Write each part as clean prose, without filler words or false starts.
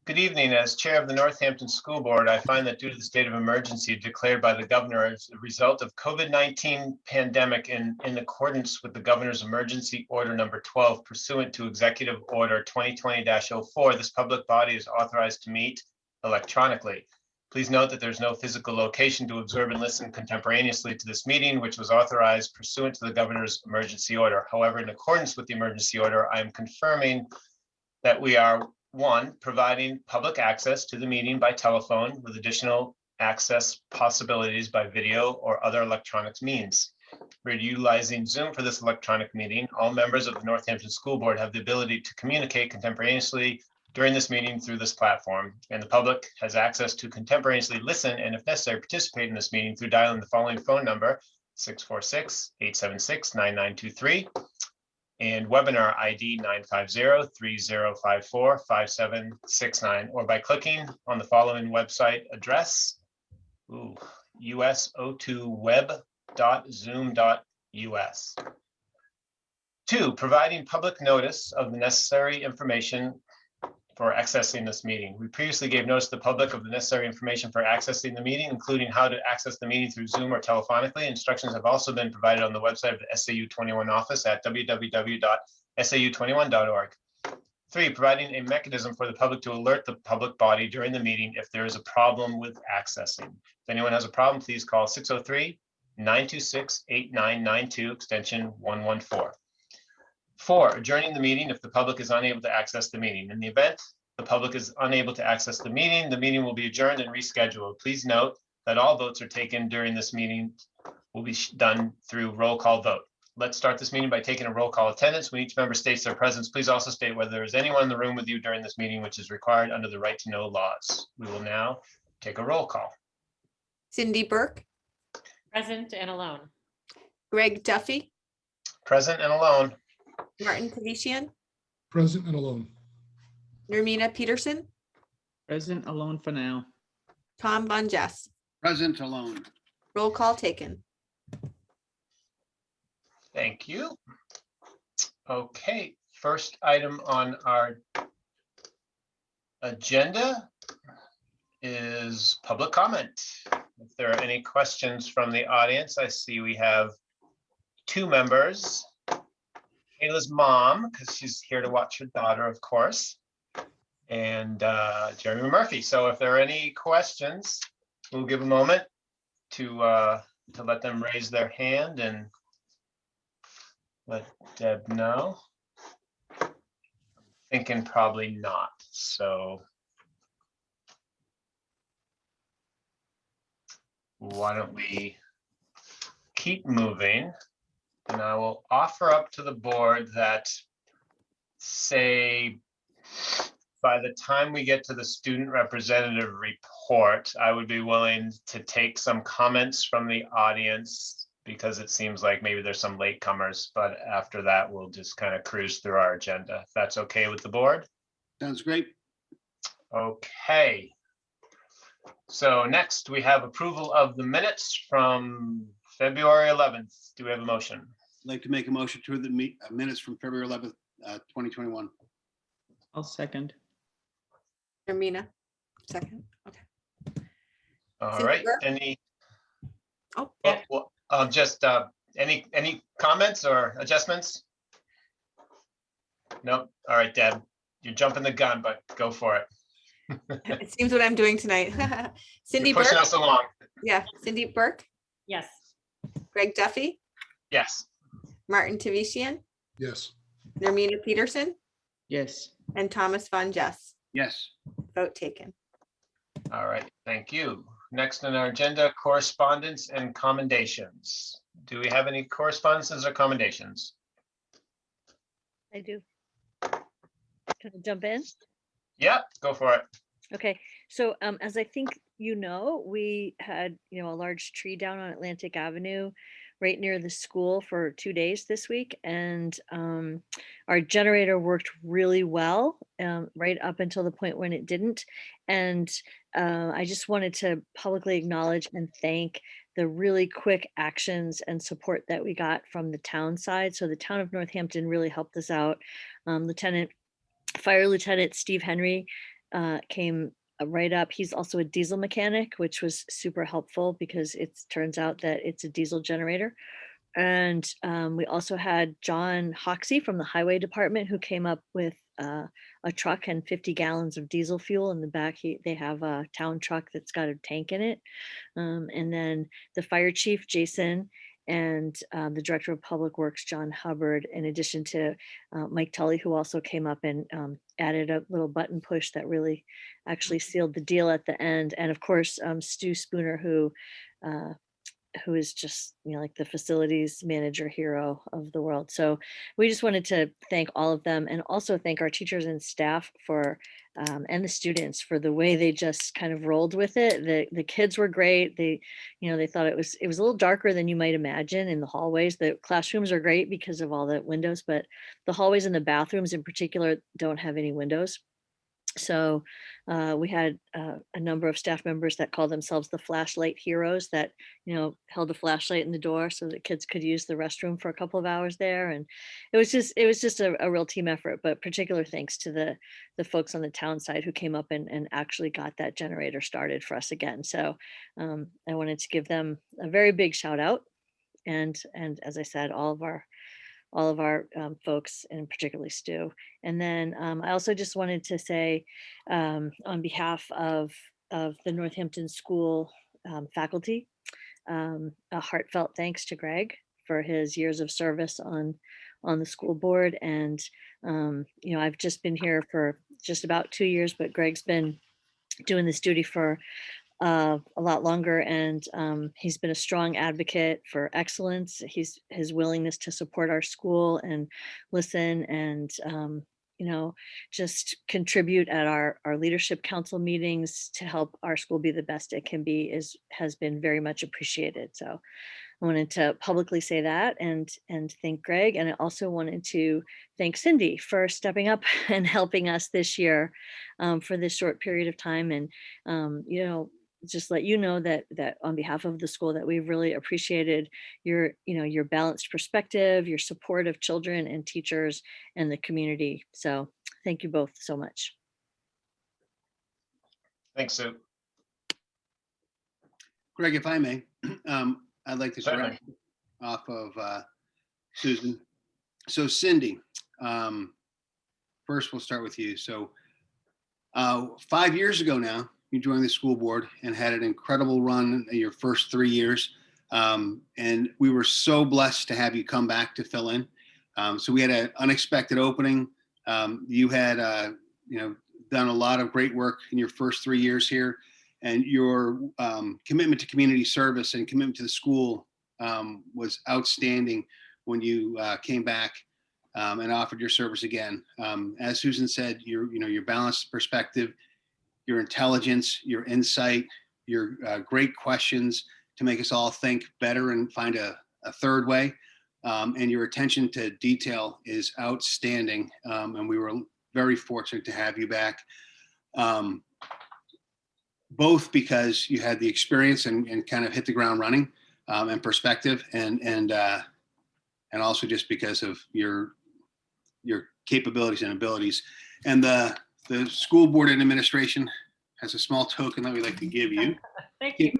Good evening. As chair of the Northampton School Board, I find that due to the state of emergency declared by the governor as a result of COVID-19 pandemic in accordance with the governor's emergency order number 12 pursuant to executive order 2020-04, this public body is authorized to meet electronically. Please note that there's no physical location to observe and listen contemporaneously to this meeting, which was authorized pursuant to the governor's emergency order. However, in accordance with the emergency order, I am confirming that we are, one, providing public access to the meeting by telephone with additional access possibilities by video or other electronic means. We're utilizing Zoom for this electronic meeting. All members of the Northampton School Board have the ability to communicate contemporaneously during this meeting through this platform, and the public has access to contemporaneously listen and, if necessary, participate in this meeting through dialing the following phone number, 646-876-9923. and webinar ID 950-3054-5769, or by clicking on the following website address, us02web.zoom.us. 2, providing public notice of the necessary information for accessing this meeting. We previously gave notice to the public of the necessary information for accessing the meeting, including how to access the meeting through Zoom or telephonically. Instructions have also been provided on the website of the SAU 21 office at www.sau21.org. 3, providing a mechanism for the public to alert the public body during the meeting if there is a problem with accessing. If anyone has a problem, please call 603-926-8992, extension 114. 4, adjourning the meeting if the public is unable to access the meeting. In the event the public is unable to access the meeting will be adjourned and rescheduled. Please note that all votes are taken during this meeting will be done through roll call vote. Let's start this meeting by taking a roll call attendance. When each member states their presence, please also state whether there is anyone in the room with you during this meeting, which is required under the right to know laws. We will now take a roll call. Cynthia Burke. Present and alone. Gregg Duffy. Present and alone. Martin Tavician. Present and alone. Nermina Peterson. Present alone for now. Tom Von Jess. Present alone. Roll call taken. Thank you. Okay, first item on our agenda is public comment. If there are any questions from the audience, I see we have 2 members. Kayla's mom, because she's here to watch her daughter, of course, and Jeremy Murphy. So if there are any questions, we'll give a moment to let them raise their hand and let Deb know. I'm thinking probably not. So why don't we keep moving? And I will offer up to the board that, say, by the time we get to the student representative report, I would be willing to take some comments from the audience because it seems like maybe there's some latecomers, but after that, we'll just kind of cruise through our agenda. If that's okay with the board? Sounds great. Okay. So next we have approval of the minutes from February 11th. Do we have a motion? I'd like to make a motion to the minutes from February 11th, 2021. I'll second. Nermina, second. Okay. All Cynthia right. Burke? Any? Oh, Well, just any comments or adjustments? Nope. All right, Deb, you're jumping the gun, but go for it. it seems what I'm doing tonight. Cynthia You're pushing Burke. us along. Yeah, Cynthia Burke. Yes. Gregg Duffy. Yes. Martin Tavician. Yes. Nermina Peterson. Yes. And Thomas Von Jess. Yes. Vote taken. All right. Thank you. Next on our agenda, correspondence and commendations. Do we have any correspondences or commendations? I do. Can I jump in? Yeah, go for it. Okay, so as I think you know, we had a large tree down on Atlantic Avenue right near the school for 2 days this week, and our generator worked really well right up until the point when it didn't. And I just wanted to publicly acknowledge and thank the really quick actions and support that we got from the town side. So the town of Northampton really helped us out. Fire Lieutenant Steve Henry came right up. He's also a diesel mechanic, which was super helpful because it turns out that it's a diesel generator. And we also had John Hoxie from the highway department who came up with a truck and 50 gallons of diesel fuel in the back. They have a town truck that's got a tank in it. And then the fire chief, Jason, and the director of public works, John Hubbard, in addition to Mike Tully, who also came up and added a little button push that really actually sealed the deal at the end. And of course, Stu Spooner, who is just, like the facilities manager hero of the world. So we just wanted to thank all of them and also thank our teachers and staff for and the students for the way they just kind of rolled with it. The kids were great. They thought it was a little darker than you might imagine in the hallways. The classrooms are great because of all the windows, but the hallways and the bathrooms in particular don't have any windows. So we had a number of staff members that call themselves the flashlight heroes that, held a flashlight in the door so that kids could use the restroom for a couple of hours there. And it was just a real team effort, but particular thanks to the folks on the town side who came up and actually got that generator started for us again. So I wanted to give them a very big shout out. And as I said, all of our folks, and particularly Stu. And then I also just wanted to say on behalf of the Northampton School faculty, a heartfelt thanks to Gregg for his years of service on the school board. And, I've just been here for just about 2 years, but Gregg's been doing this duty for a lot longer, and he's been a strong advocate for excellence. His willingness to support our school and listen and just contribute at our leadership council meetings to help our school be the best it can be has been very much appreciated. So I wanted to publicly say that and thank Gregg. And I also wanted to thank Cindy for stepping up and helping us this year for this short period of time. And just let you know that on behalf of the school that we've really appreciated your balanced perspective, your support of children and teachers and the community. So thank you both so much. Thanks, Sue. Greg, if I may, I'd like to Certainly. direct off of Susan. So Cindy, first we'll start with you. So 5 years ago now, you joined the school board and had an incredible run in your first 3 years. And we were so blessed to have you come back to fill in. So we had an unexpected opening. You had, done a lot of great work in your first 3 years here, and your commitment to community service and commitment to the school was outstanding when you came back and offered your service again. As Susan said, your balanced perspective, your intelligence, your insight, your great questions to make us all think better and find a third way. And your attention to detail is outstanding. And we were very fortunate to have you back, both because you had the experience and kind of hit the ground running and perspective, and also just because of your capabilities and abilities. And the school board and administration has a small token that we'd like to give you. Thank you.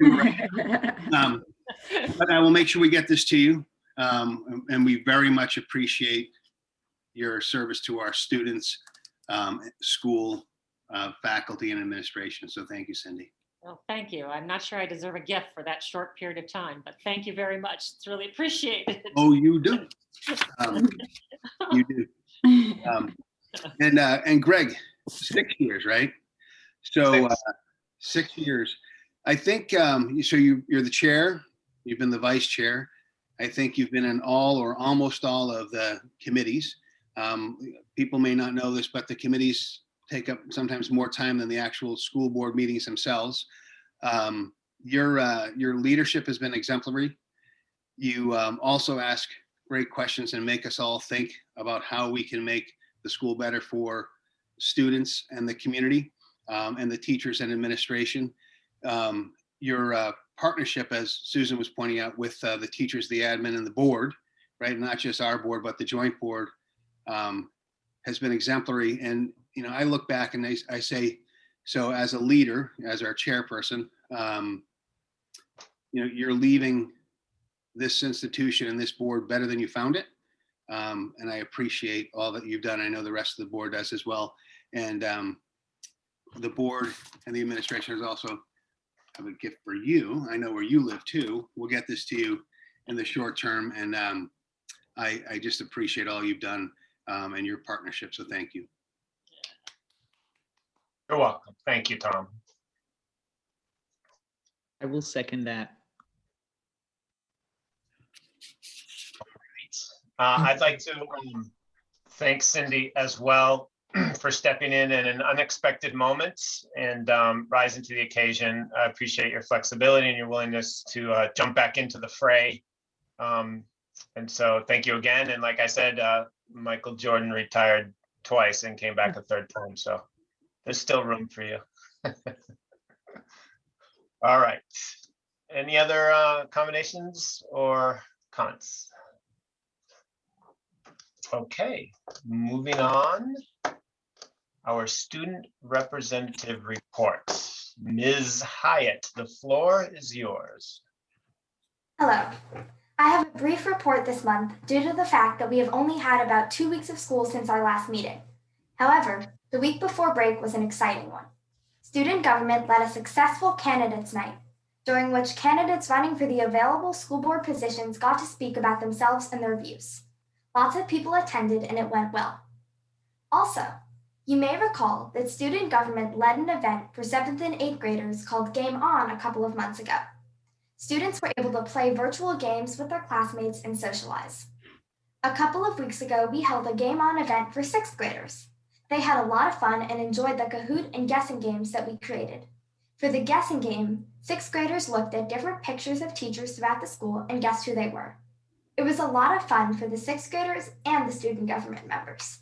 But I will make sure we get this to you. And we very much appreciate your service to our students, school, faculty, and administration. So thank you, Cindy. Well, thank you. I'm not sure I deserve a gift for that short period of time, but thank you very much. It's really appreciated. Oh, you do. You do. And Greg, 6 years, right? So 6 years. I think so. You're the chair. You've been the vice chair. I think you've been in all or almost all of the committees. People may not know this, but the committees take up sometimes more time than the actual school board meetings themselves. Your leadership has been exemplary. You also ask great questions and make us all think about how we can make the school better for students and the community, and the teachers and administration. Your partnership, as Susan was pointing out, with the teachers, the admin, and the board, right? Not just our board, but the joint board, has been exemplary. And I look back and I say, So as a leader, as our chairperson, you're leaving this institution and this board better than you found it. And I appreciate all that you've done. I know the rest of the board does as well. And the board and the administration is also have a gift for you. I know where you live too. We'll get this to you in the short term. And I just appreciate all you've done and your partnership. So thank you. You're welcome. Thank you, Tom. I will second that. I'd like to thank Cindy as well for stepping in an unexpected moment and rising to the occasion. I appreciate your flexibility and your willingness to jump back into the fray. And so thank you again. And like I said, Michael Jordan retired twice and came back a third time. So there's still room for you. All right. Any other combinations or comments? Okay, moving on. Our student representative report. Ms. Hyatt, the floor is yours. Hello. I have a brief report this month due to the fact that we have only had about 2 weeks of school since our last meeting. However, the week before break was an exciting one. Student government led a successful candidates night, during which candidates running for the available school board positions got to speak about themselves and their views. Lots of people attended and it went well. Also, you may recall that student government led an event for 7th and 8th graders called Game On a couple of months ago. Students were able to play virtual games with their classmates and socialize. A couple of weeks ago, we held a Game On event for 6th graders. They had a lot of fun and enjoyed the Kahoot and guessing games that we created. For the guessing game, 6th graders looked at different pictures of teachers throughout the school and guessed who they were. It was a lot of fun for the 6th graders and the student government members.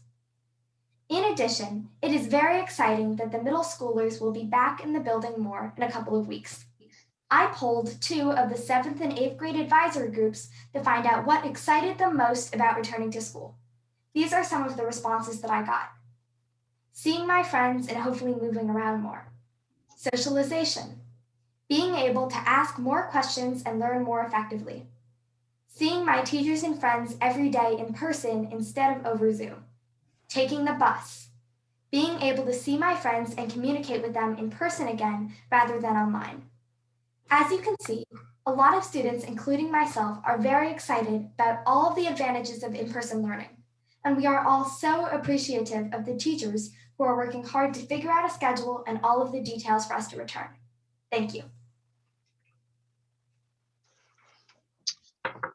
In addition, it is very exciting that the middle schoolers will be back in the building more in a couple of weeks. I polled 2 of the 7th and 8th grade advisory groups to find out what excited them most about returning to school. These are some of the responses that I got. Seeing my friends and hopefully moving around more. Socialization. Being able to ask more questions and learn more effectively. Seeing my teachers and friends every day in person instead of over Zoom. Taking the bus. Being able to see my friends and communicate with them in person again rather than online. As you can see, a lot of students, including myself, are very excited about all of the advantages of in-person learning. And we are all so appreciative of the teachers who are working hard to figure out a schedule and all of the details for us to return. Thank you.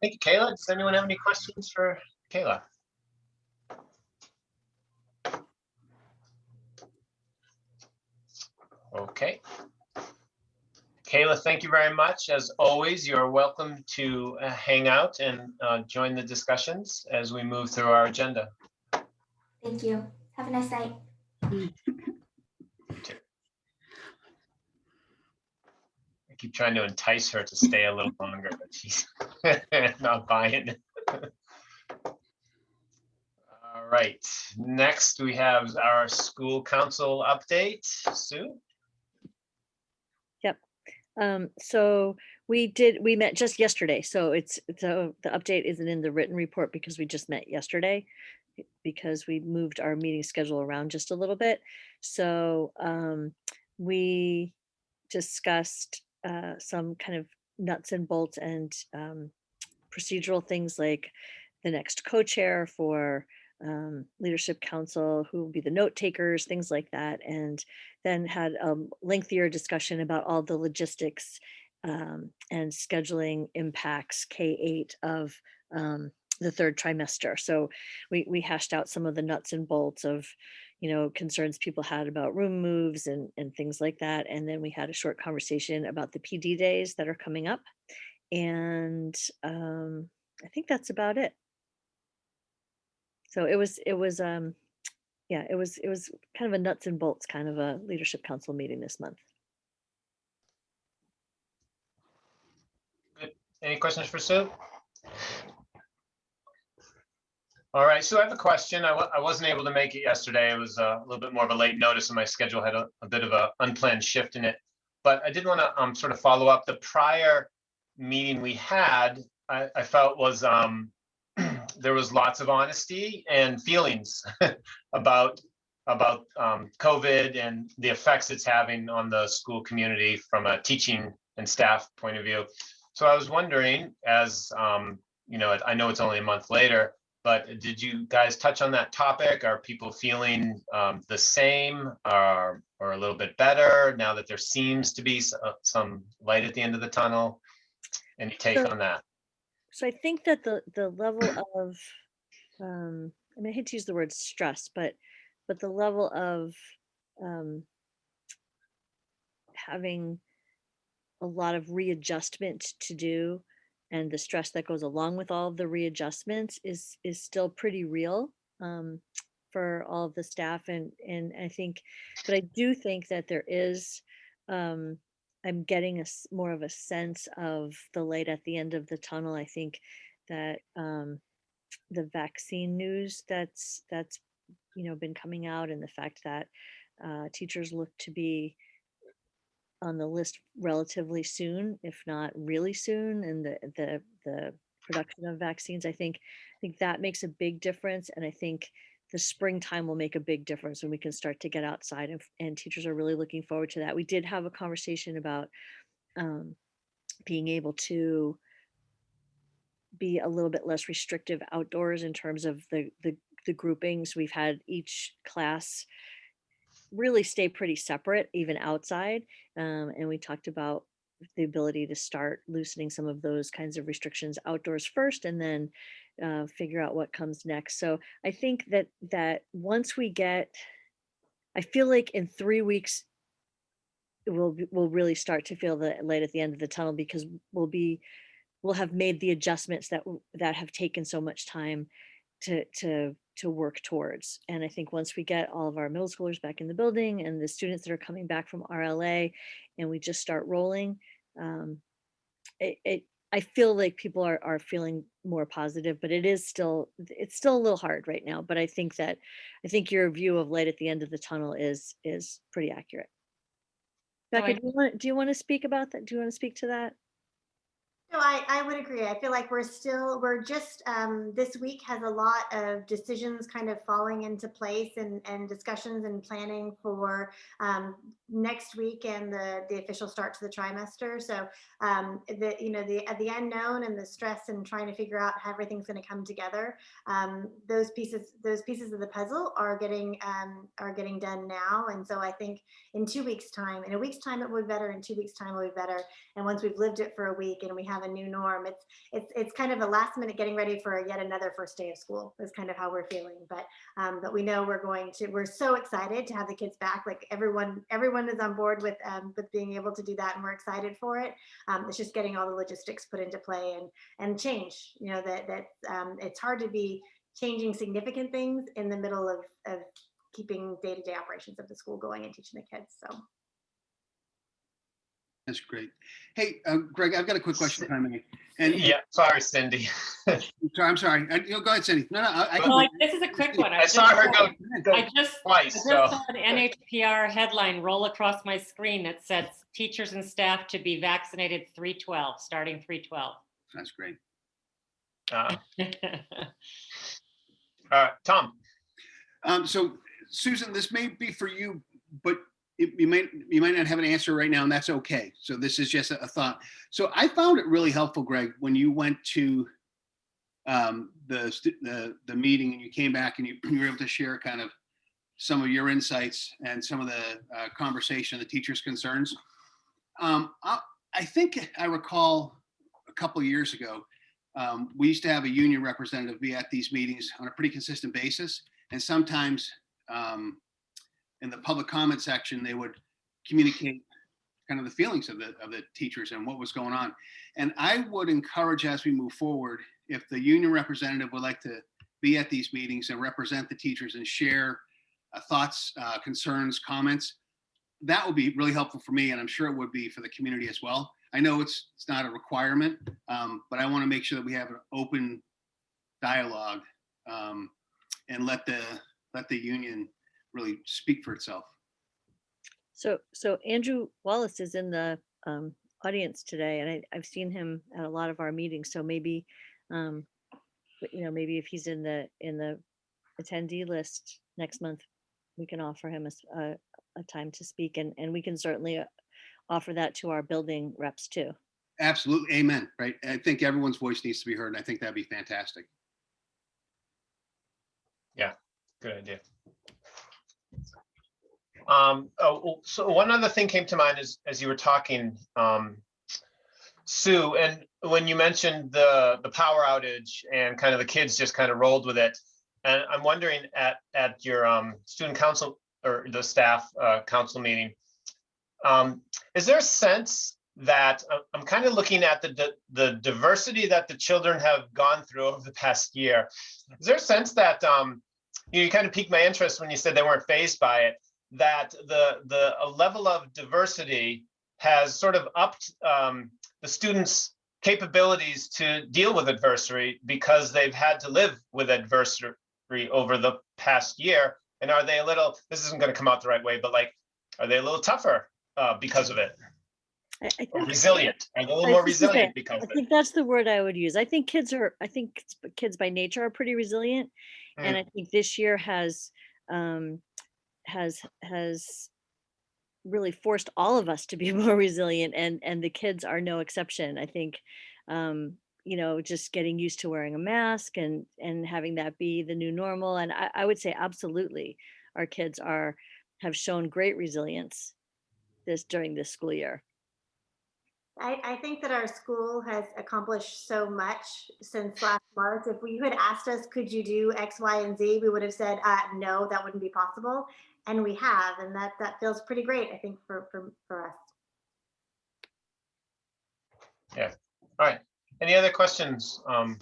Thank you, Kayla. Does anyone have any questions for Kayla? Okay. Kayla, thank you very much. As always, you're welcome to hang out and join the discussions as we move through our agenda. Thank you. Have a nice night. I keep trying to entice her to stay a little longer, but she's not buying it. All right, next we have our school council update. Sue? Yep. So we met just yesterday. So the update isn't in the written report because we just met yesterday because we moved our meeting schedule around just a little bit. So we discussed some kind of nuts and bolts and procedural things like the next co-chair for leadership council, who will be the note takers, things like that, and then had a lengthier discussion about all the logistics and scheduling impacts K-8 of the third trimester. So we hashed out some of the nuts and bolts of, concerns people had about room moves and things like that. And then we had a short conversation about the PD days that are coming up. And I think that's about it. So it was kind of a nuts and bolts kind of a leadership council meeting this month. Good. Any questions for Sue? All right, so I have a question. I wasn't able to make it yesterday. It was a little bit more of a late notice, and my schedule had a bit of an unplanned shift in it. But I did want to sort of follow up. The prior meeting we had, I felt was there was lots of honesty and feelings about COVID and the effects it's having on the school community from a teaching and staff point of view. So I was wondering, as you know, I know it's only a month later, but did you guys touch on that topic? Are people feeling the same or a little bit better now that there seems to be some light at the end of the tunnel? Any take on that? So I think that the level of, I mean, I hate to use the word stress, but the level of having a lot of readjustment to do and the stress that goes along with all of the readjustments is still pretty real for all of the staff. And I think, but I do think that there is, I'm getting more of a sense of the light at the end of the tunnel. I think that the vaccine news that's been coming out, and the fact that teachers look to be on the list relatively soon, if not really soon, and the production of vaccines, I think that makes a big difference. And I think the springtime will make a big difference when we can start to get outside, and teachers are really looking forward to that. We did have a conversation about being able to be a little bit less restrictive outdoors in terms of the groupings. We've had each class really stay pretty separate, even outside. And we talked about the ability to start loosening some of those kinds of restrictions outdoors first, and then figure out what comes next. So I think that once we get, I feel like in 3 weeks, we'll really start to feel the light at the end of the tunnel, because we'll have made the adjustments that have taken so much time to work towards. And I think once we get all of our middle schoolers back in the building and the students that are coming back from RLA, and we just start rolling, I feel like people are feeling more positive, but it's still a little hard right now. But I think your view of light at the end of the tunnel is pretty accurate. Becca, do you want to speak about that? Do you want to speak to that? No, I would agree. I feel like we're just, this week has a lot of decisions kind of falling into place, and discussions and planning for next week and the official start to the trimester. So the unknown and the stress and trying to figure out how everything's going to come together, those pieces of the puzzle are getting done now. And so I think in 2 weeks time, in a week's time it will be better, in 2 weeks time it will be better. And once we've lived it for a week and we have a new norm, it's kind of a last minute getting ready for yet another first day of school is kind of how we're feeling. But we know we're so excited to have the kids back. Like everyone is on board with being able to do that, and we're excited for it. It's just getting all the logistics put into play and change. That it's hard to be changing significant things in the middle of keeping day-to-day operations of the school going and teaching the kids. So. That's great. Hey, Gregg, I've got a quick question, if I may. And yeah, sorry, Cindy. I'm sorry. Go ahead, Cindy. No, I can. Well, this is a quick one. I saw her go twice. I just saw an NHPR headline roll across my screen that says teachers and staff to be vaccinated 3/12, starting 3/12. That's great. Tom. So, Susan, this may be for you, but you might not have an answer right now, and that's okay. So this is just a thought. So I found it really helpful, Gregg, when you went to the meeting and you came back and you were able to share kind of some of your insights and some of the conversation, the teachers' concerns. I think I recall a couple of years ago, we used to have a union representative be at these meetings on a pretty consistent basis, and sometimes in the public comment section, they would communicate kind of the feelings of the teachers and what was going on. And I would encourage, as we move forward, if the union representative would like to be at these meetings and represent the teachers and share thoughts, concerns, comments, that would be really helpful for me, and I'm sure it would be for the community as well. I know it's not a requirement, but I want to make sure that we have an open dialogue and let the union really speak for itself. So Andrew Wallace is in the audience today, and I've seen him at a lot of our meetings. So maybe, maybe if he's in the attendee list next month, we can offer him a time to speak, and we can certainly offer that to our building reps too. Absolutely, amen. Right, I think everyone's voice needs to be heard, and I think that'd be fantastic. Yeah, good idea. So one other thing came to mind as you were talking, Sue, and when you mentioned the power outage and kind of the kids just kind of rolled with it, and I'm wondering at your student council or the staff council meeting, is there a sense that I'm kind of looking at the diversity that the children have gone through over the past year? Is there a sense that you kind of piqued my interest when you said they weren't fazed by it, that the level of diversity has sort of upped the students' capabilities to deal with adversity because they've had to live with adversity over the past year? And are they a little, this isn't going to come out the right way, but like, are they a little tougher because of it? I think, or resilient? Are they a little more resilient because of I think that's the word I would use. I think kids by nature are pretty resilient. And I think this year has really forced all of us to be more resilient, and the kids are no exception. I think just getting used to wearing a mask and having that be the new normal. And I would say absolutely our kids have shown great resilience during this school year. I think that our school has accomplished so much since last March. If you had asked us, could you do X, Y, and Z, we would have said, no, that wouldn't be possible. And we have, and that feels pretty great, I think, for us. Yeah. All right. Any other questions on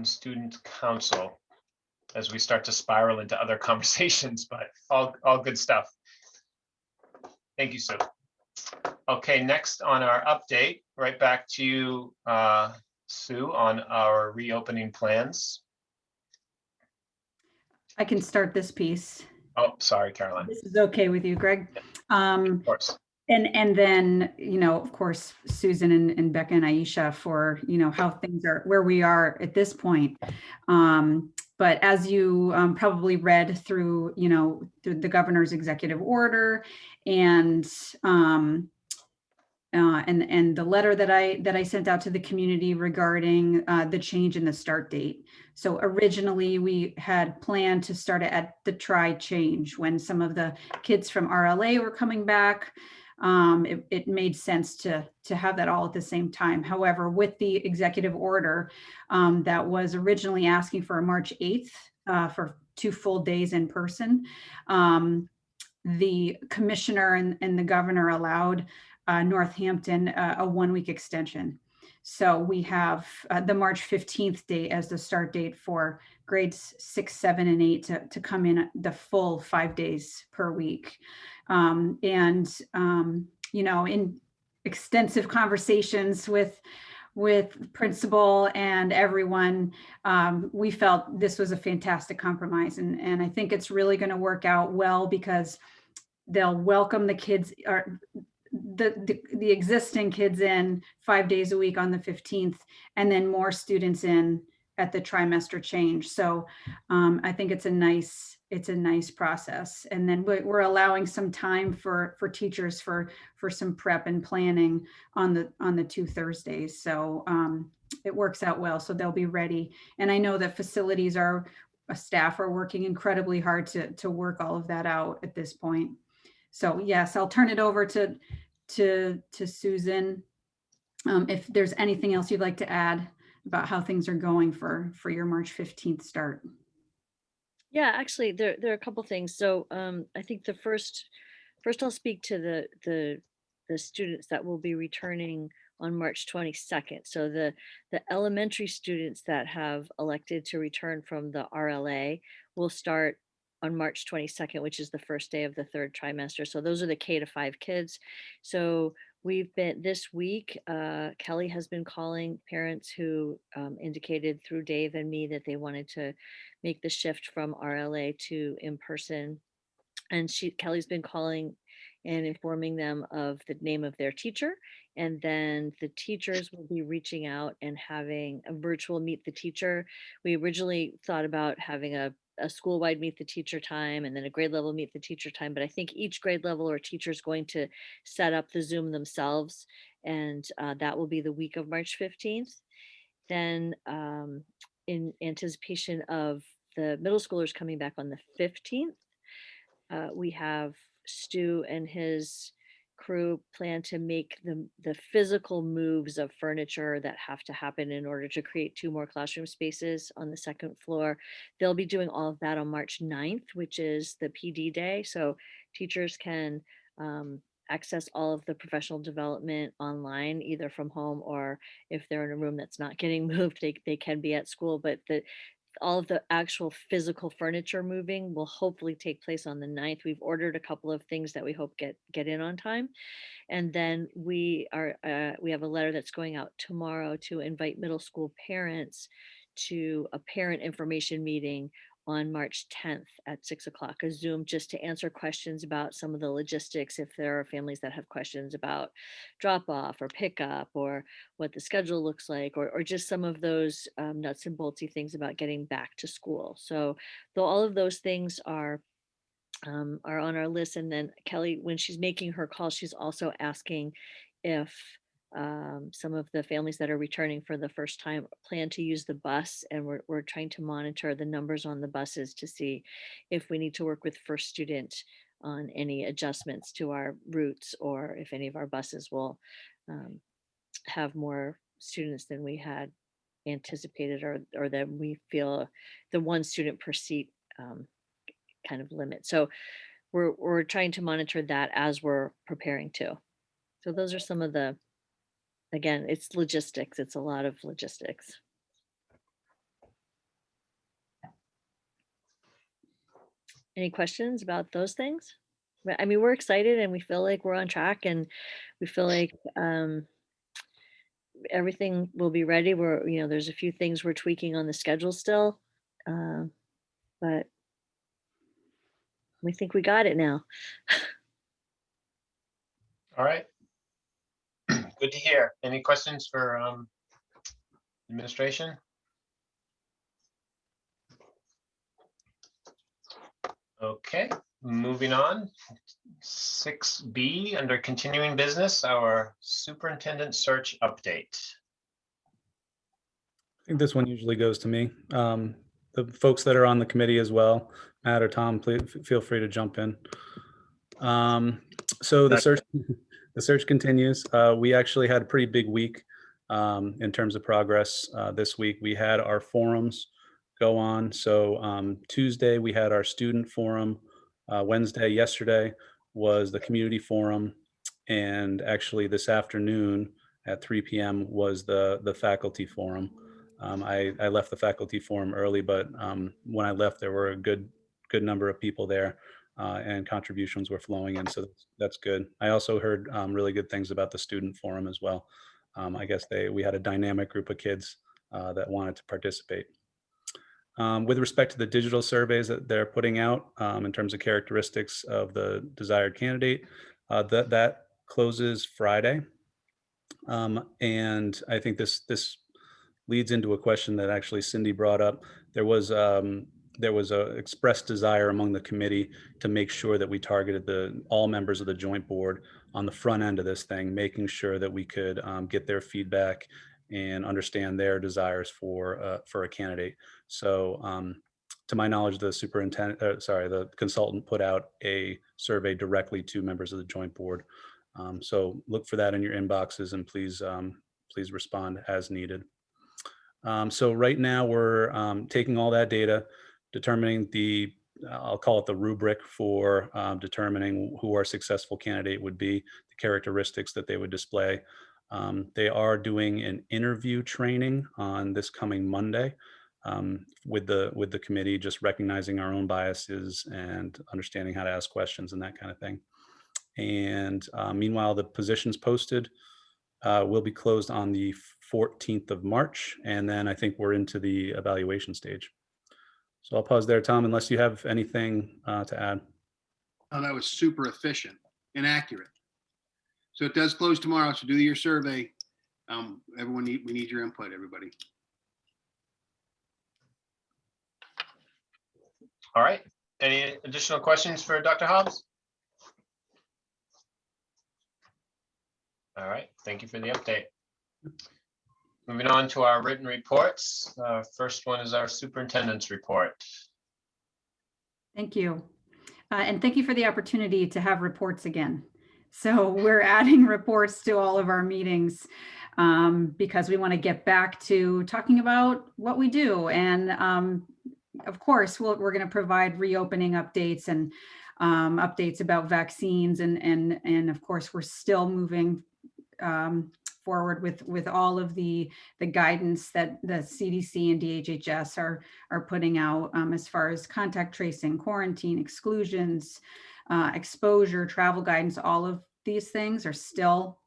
student council as we start to spiral into other conversations, but all good stuff. Thank you, Sue. Okay, next on our update, right back to you, Sue, on our reopening plans. I can start this piece. Oh, sorry, Caroline. This is okay with you, Greg. Of course. And then, of course, Susan and Becca and Aisha for, how things are, where we are at this point. But as you probably read through, through the governor's executive order and the letter that I sent out to the community regarding the change in the start date. So originally we had planned to start at the change when some of the kids from RLA were coming back. It made sense to have that all at the same time. However, with the executive order that was originally asking for a March 8th for 2 full days in person, the commissioner and the governor allowed Northampton a 1-week extension. So we have the March 15th date as the start date for grades 6, 7, and 8 to come in the full 5 days per week. In extensive conversations with principal and everyone, we felt this was a fantastic compromise. And I think it's really going to work out well because they'll welcome the kids, or the existing kids in 5 days a week on the 15th, and then more students in at the trimester change. So I think it's a nice process. And then we're allowing some time for teachers for some prep and planning on the 2 Thursdays. So it works out well. So they'll be ready. And I know that staff are working incredibly hard to work all of that out at this point. So yes, I'll turn it over to Susan. If there's anything else you'd like to add about how things are going for your March 15th start. Yeah, actually, there are a couple things. So I think the first I'll speak to the students that will be returning on March 22nd. So the elementary students that have elected to return from the RLA will start on March 22nd, which is the first day of the 3rd trimester. So those are the K-5 kids. So this week, Kelly has been calling parents who indicated through Dave and me that they wanted to make the shift from RLA to in-person. And Kelly's been calling and informing them of the name of their teacher. And then the teachers will be reaching out and having a virtual meet the teacher. We originally thought about having a school-wide meet the teacher time and then a grade level meet the teacher time. But I think each grade level or teacher is going to set up the Zoom themselves. And that will be the week of March 15th. Then in anticipation of the middle schoolers coming back on the 15th, we have Stu and his crew plan to make the physical moves of furniture that have to happen in order to create 2 more classroom spaces on the 2nd floor. They'll be doing all of that on March 9th, which is the PD day. So teachers can access all of the professional development online, either from home or if they're in a room that's not getting moved, they can be at school. But all of the actual physical furniture moving will hopefully take place on the 9th. We've ordered a couple of things that we hope get in on time. And then we have a letter that's going out tomorrow to invite middle school parents to a parent information meeting on March 10th at 6 o'clock, a Zoom, just to answer questions about some of the logistics. If there are families that have questions about drop off or pickup or what the schedule looks like, or just some of those nuts and boltsy things about getting back to school. So though all of those things are on our list. And then Kelly, when she's making her call, she's also asking if some of the families that are returning for the first time plan to use the bus. And we're trying to monitor the numbers on the buses to see if we need to work with First Student on any adjustments to our routes, or if any of our buses will have more students than we had anticipated, or that we feel the 1 student per seat kind of limit. So we're trying to monitor that as we're preparing too. So those are some of the, again, it's logistics. It's a lot of logistics. Any questions about those things? I mean, we're excited and we feel like we're on track, and we feel like everything will be ready. There's a few things we're tweaking on the schedule still, but we think we got it now. All right. Good to hear. Any questions for administration? Okay, moving on. 6B, under continuing business, our superintendent search update. I think this one usually goes to me. The folks that are on the committee as well, Matt or Tom, please feel free to jump in. So the search continues. We actually had a pretty big week in terms of progress this week. We had our forums go on. So Tuesday we had our student forum. Yesterday was the community forum, and actually this afternoon at 3 p.m. was the faculty forum. I left the faculty forum early, but when I left, there were a good number of people there, and contributions were flowing in, so that's good. I also heard really good things about the student forum as well. I guess we had a dynamic group of kids that wanted to participate. With respect to the digital surveys that they're putting out in terms of characteristics of the desired candidate, that closes Friday. And I think this leads into a question that actually Cindy brought up. There was a expressed desire among the committee to make sure that we targeted all members of the joint board on the front end of this thing, making sure that we could get their feedback and understand their desires for a candidate. So to my knowledge, the consultant put out a survey directly to members of the joint board. So look for that in your inboxes, and please respond as needed. So right now we're taking all that data, determining I'll call it the rubric for determining who our successful candidate would be, the characteristics that they would display. They are doing an interview training on this coming Monday with the committee, just recognizing our own biases and understanding how to ask questions and that kind of thing. And meanwhile, the positions posted will be closed on the 14th of March. And then I think we're into the evaluation stage. So I'll pause there, Tom, unless you have anything to add. Oh, that was super efficient and accurate. So it does close tomorrow. So do your survey. Everyone, we need your input, everybody. All right. Any additional questions for Dr. Hobbs? All right. Thank you for the update. Moving on to our written reports. First one is our superintendent's report. Thank you. And thank you for the opportunity to have reports again. So we're adding reports to all of our meetings because we want to get back to talking about what we do. And of course, we're going to provide reopening updates and updates about vaccines. And of course, we're still moving forward with all of the guidance that the CDC and DHHS are putting out as far as contact tracing, quarantine, exclusions, exposure, travel guidance. All of these things are still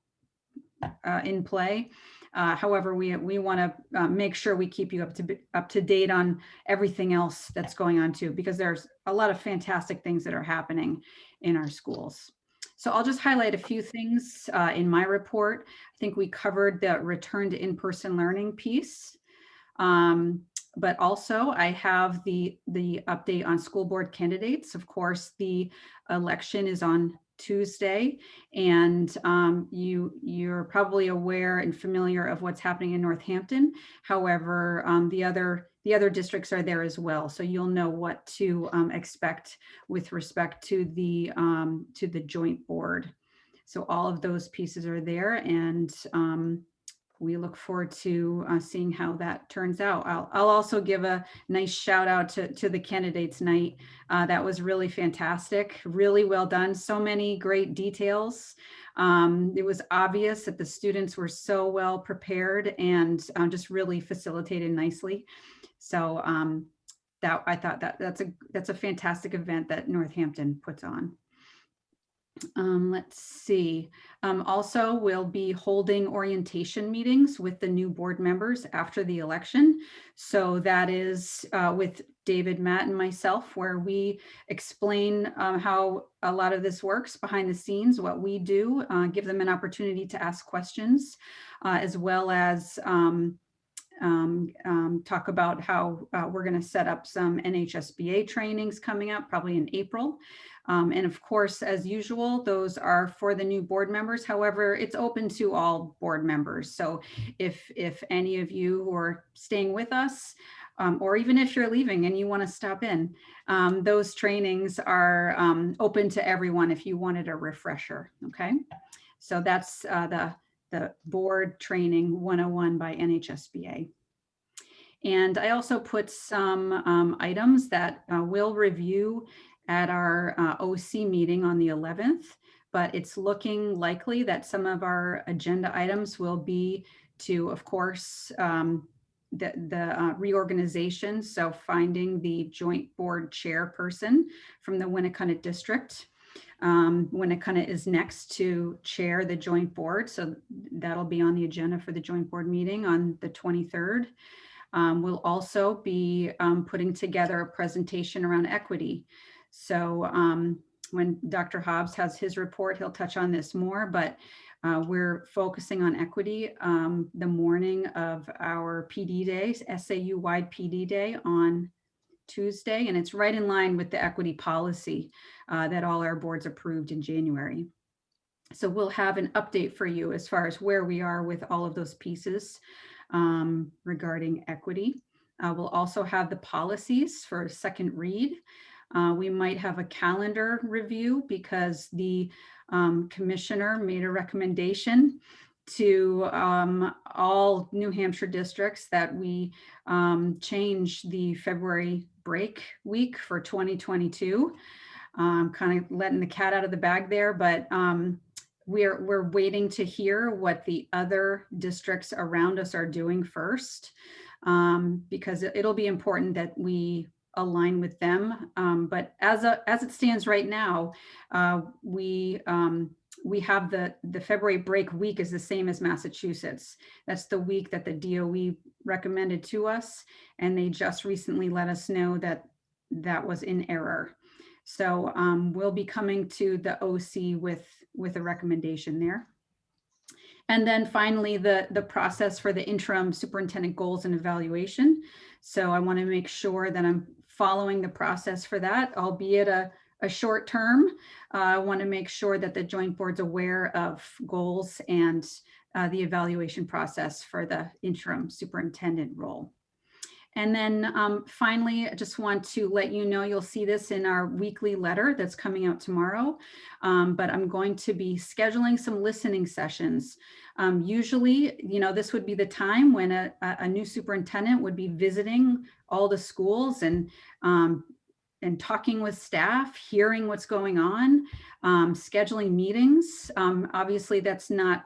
in play. However, we want to make sure we keep you up to date on everything else that's going on too, because there's a lot of fantastic things that are happening in our schools. So I'll just highlight a few things in my report. I think we covered the return to in-person learning piece. But also I have the update on school board candidates. Of course, the election is on Tuesday, and you're probably aware and familiar of what's happening in Northampton. However, the other districts are there as well, so you'll know what to expect with respect to the joint board. So all of those pieces are there, and we look forward to seeing how that turns out. I'll also give a nice shout out to the candidates night. That was really fantastic, really well done. So many great details. It was obvious that the students were so well prepared and just really facilitated nicely. So I thought that's a fantastic event that Northampton puts on. Let's see. Also, we'll be holding orientation meetings with the new board members after the election. So that is with David, Matt, and myself, where we explain how a lot of this works behind the scenes, what we do, give them an opportunity to ask questions, as well as talk about how we're going to set up some NHSBA trainings coming up probably in April. And of course, as usual, those are for the new board members. However, it's open to all board members. So if any of you who are staying with us, or even if you're leaving and you want to stop in, those trainings are open to everyone if you wanted a refresher. Okay, so that's the board training 101 by NHSBA. And I also put some items that we'll review at our OC meeting on the 11th, but it's looking likely that some of our agenda items will be to, of course, the reorganization. So finding the joint board chairperson from the Winnicott district. Winnicott is next to chair the joint board. So that'll be on the agenda for the joint board meeting on the 23rd. We'll also be putting together a presentation around equity. So when Dr. Hobbs has his report, he'll touch on this more, but we're focusing on equity the morning of our PD day, SAU-wide PD day on Tuesday, and it's right in line with the equity policy that all our boards approved in January. So we'll have an update for you as far as where we are with all of those pieces regarding equity. We'll also have the policies for a second read. We might have a calendar review because the commissioner made a recommendation to all New Hampshire districts that we change the February break week for 2022. Kind of letting the cat out of the bag there, but we're waiting to hear what the other districts around us are doing first, because it'll be important that we align with them. But as it stands right now, we have the February break week is the same as Massachusetts. That's the week that the DOE recommended to us, and they just recently let us know that that was in error. So we'll be coming to the OC with a recommendation there. And then finally, the process for the interim superintendent goals and evaluation. So I want to make sure that I'm following the process for that, albeit a short term. I want to make sure that the joint board's aware of goals and the evaluation process for the interim superintendent role. And then finally, I just want to let you know, you'll see this in our weekly letter that's coming out tomorrow, but I'm going to be scheduling some listening sessions. Usually, this would be the time when a new superintendent would be visiting all the schools and talking with staff, hearing what's going on, scheduling meetings. Obviously, that's not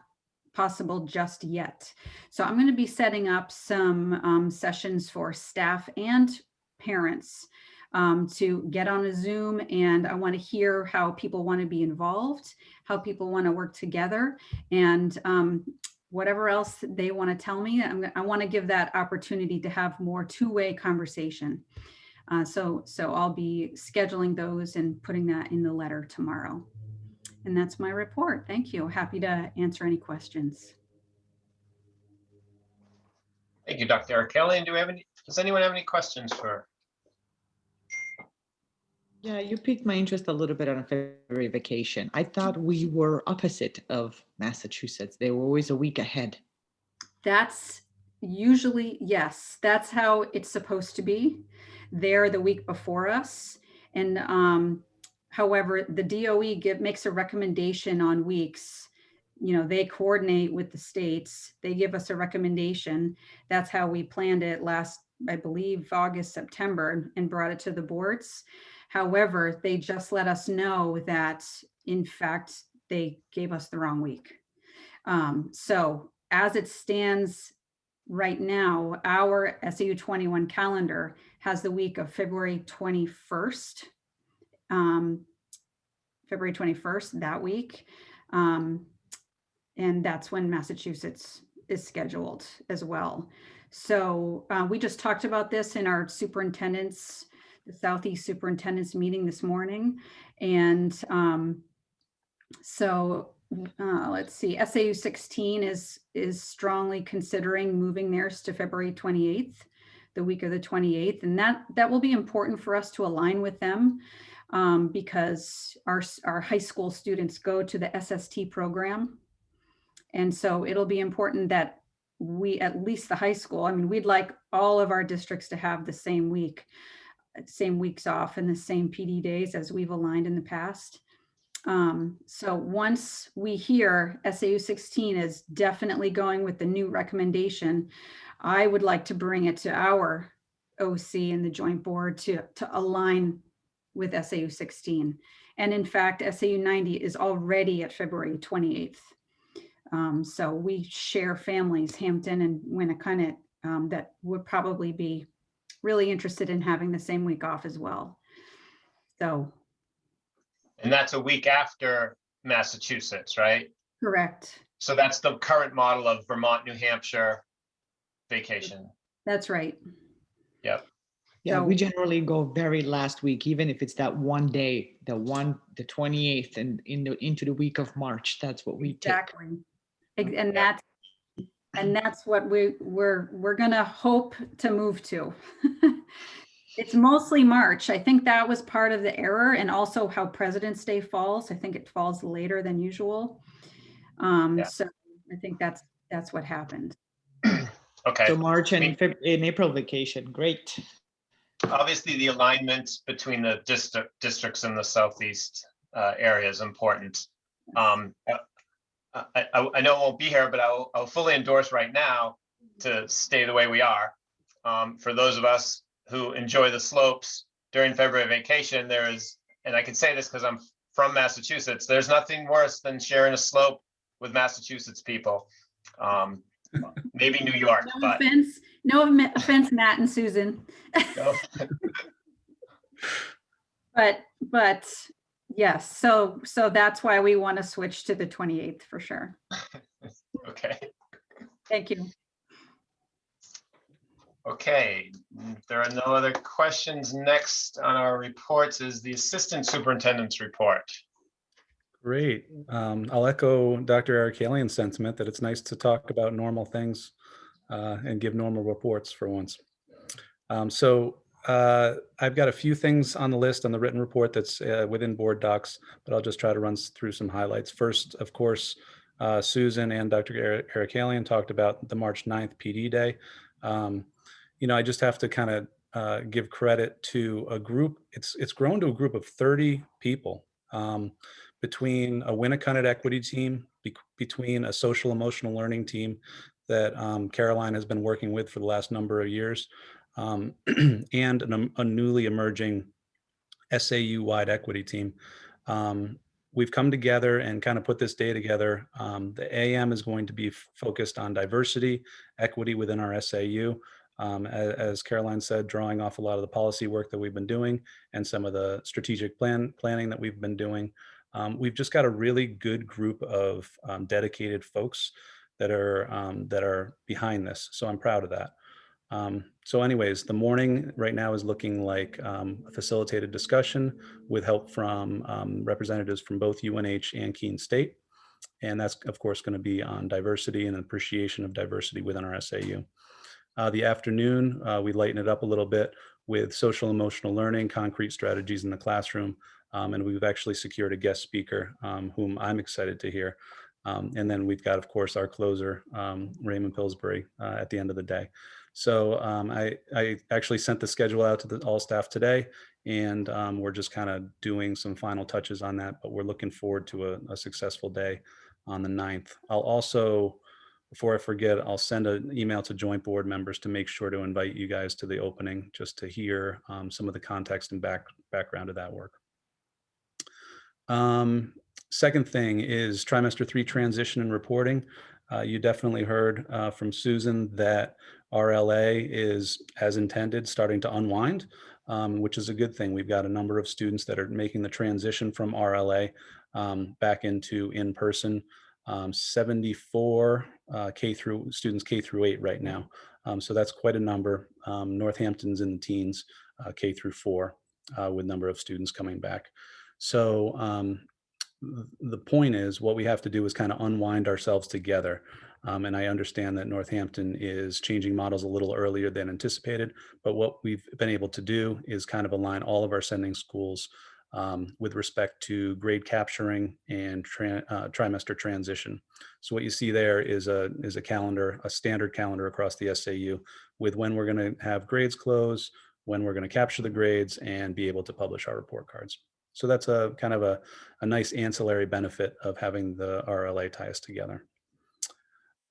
possible just yet. So I'm going to be setting up some sessions for staff and parents to get on a Zoom, and I want to hear how people want to be involved, how people want to work together, and whatever else they want to tell me. I want to give that opportunity to have more two-way conversation. So I'll be scheduling those and putting that in the letter tomorrow. And that's my report. Thank you. Happy to answer any questions. Thank you, Dr. Arakelian. Does anyone have any questions for? Yeah, you piqued my interest a little bit on a February vacation. I thought we were opposite of Massachusetts. They were always a week ahead. That's usually, yes, that's how it's supposed to be. They're the week before us. And however, the DOE makes a recommendation on weeks. They coordinate with the states. They give us a recommendation. That's how we planned it last, I believe, August, September, and brought it to the boards. However, they just let us know that, in fact, they gave us the wrong week. So as it stands right now, our SAU 21 calendar has the week of February 21st. February 21st, that week. And that's when Massachusetts is scheduled as well. So we just talked about this in our superintendents, the Southeast superintendents meeting this morning. And let's see, SAU 16 is strongly considering moving theirs to February 28th, the week of the 28th. And that will be important for us to align with them. Because our high school students go to the SST program. And so it'll be important that we, at least the high school, we'd like all of our districts to have the same weeks off and the same PD days as we've aligned in the past. So once we hear SAU 16 is definitely going with the new recommendation, I would like to bring it to our OC and the joint board to align with SAU 16. And in fact, SAU 90 is already at February 28th. So we share families, Hampton and Winnacunnet, that would probably be really interested in having the same week off as well. So. And that's a week after Massachusetts, right? Correct. So that's the current model of Vermont, New Hampshire vacation. That's right. Yep. Yeah, So, we generally go very last week, even if it's that one day, the 28th and into the week of March. That's what we exactly. take. And that's what we're gonna hope to move to. It's mostly March. I think that was part of the error, and also how President's Day falls. I think it falls later than usual. So I think that's what happened. Okay. So March and April vacation, great. Obviously, the alignment between the districts in the Southeast area is important. I know it won't be here, but I'll fully endorse right now to stay the way we are. For those of us who enjoy the slopes during February vacation, and I can say this because I'm from Massachusetts, there's nothing worse than sharing a slope with Massachusetts people. Maybe New York, No offense, Matt and Susan. No. But yes, so that's why we want to switch to the 28th for sure. Okay. Thank you. Okay, if there are no other questions, next on our reports is the Assistant Superintendent's report. Great. I'll echo Dr. Arakelian's sentiment that it's nice to talk about normal things and give normal reports for once. I've got a few things on the list on the written report that's within board docs, but I'll just try to run through some highlights. First, of course, Susan and Dr. Arakelian talked about the March 9th PD Day. I just have to kind of give credit to a group. It's grown to a group of 30 people. Between a Winnicott equity team, between a social emotional learning team that Caroline has been working with for the last number of years, and a newly emerging SAU-wide equity team. We've come together and kind of put this day together. The AM is going to be focused on diversity, equity within our SAU. As Caroline said, drawing off a lot of the policy work that we've been doing and some of the strategic planning that we've been doing. We've just got a really good group of dedicated folks that are behind this. So I'm proud of that. So anyways, the morning right now is looking like a facilitated discussion with help from representatives from both UNH and Keene State. And that's, of course, going to be on diversity and appreciation of diversity within our SAU. The afternoon, we lighten it up a little bit with social emotional learning, concrete strategies in the classroom. And we've actually secured a guest speaker whom I'm excited to hear. And then we've got, of course, our closer, Raymond Pillsbury, at the end of the day. So I actually sent the schedule out to all staff today, and we're just kind of doing some final touches on that, but we're looking forward to a successful day on the 9th. I'll also, before I forget, I'll send an email to joint board members to make sure to invite you guys to the opening, just to hear some of the context and background of that work. Second thing is trimester 3 transition and reporting. You definitely heard from Susan that RLA is, as intended, starting to unwind, which is a good thing. We've got a number of students that are making the transition from RLA back into in-person. 74 students K through 8 right now. So that's quite a number. Northampton's in the teens, K through 4, with number of students coming back. So the point is, what we have to do is kind of unwind ourselves together. And I understand that Northampton is changing models a little earlier than anticipated, but what we've been able to do is kind of align all of our sending schools with respect to grade capturing and trimester transition. So what you see there is a calendar, a standard calendar across the SAU with when we're going to have grades close, when we're going to capture the grades and be able to publish our report cards. So that's a kind of a nice ancillary benefit of having the RLA tie us together.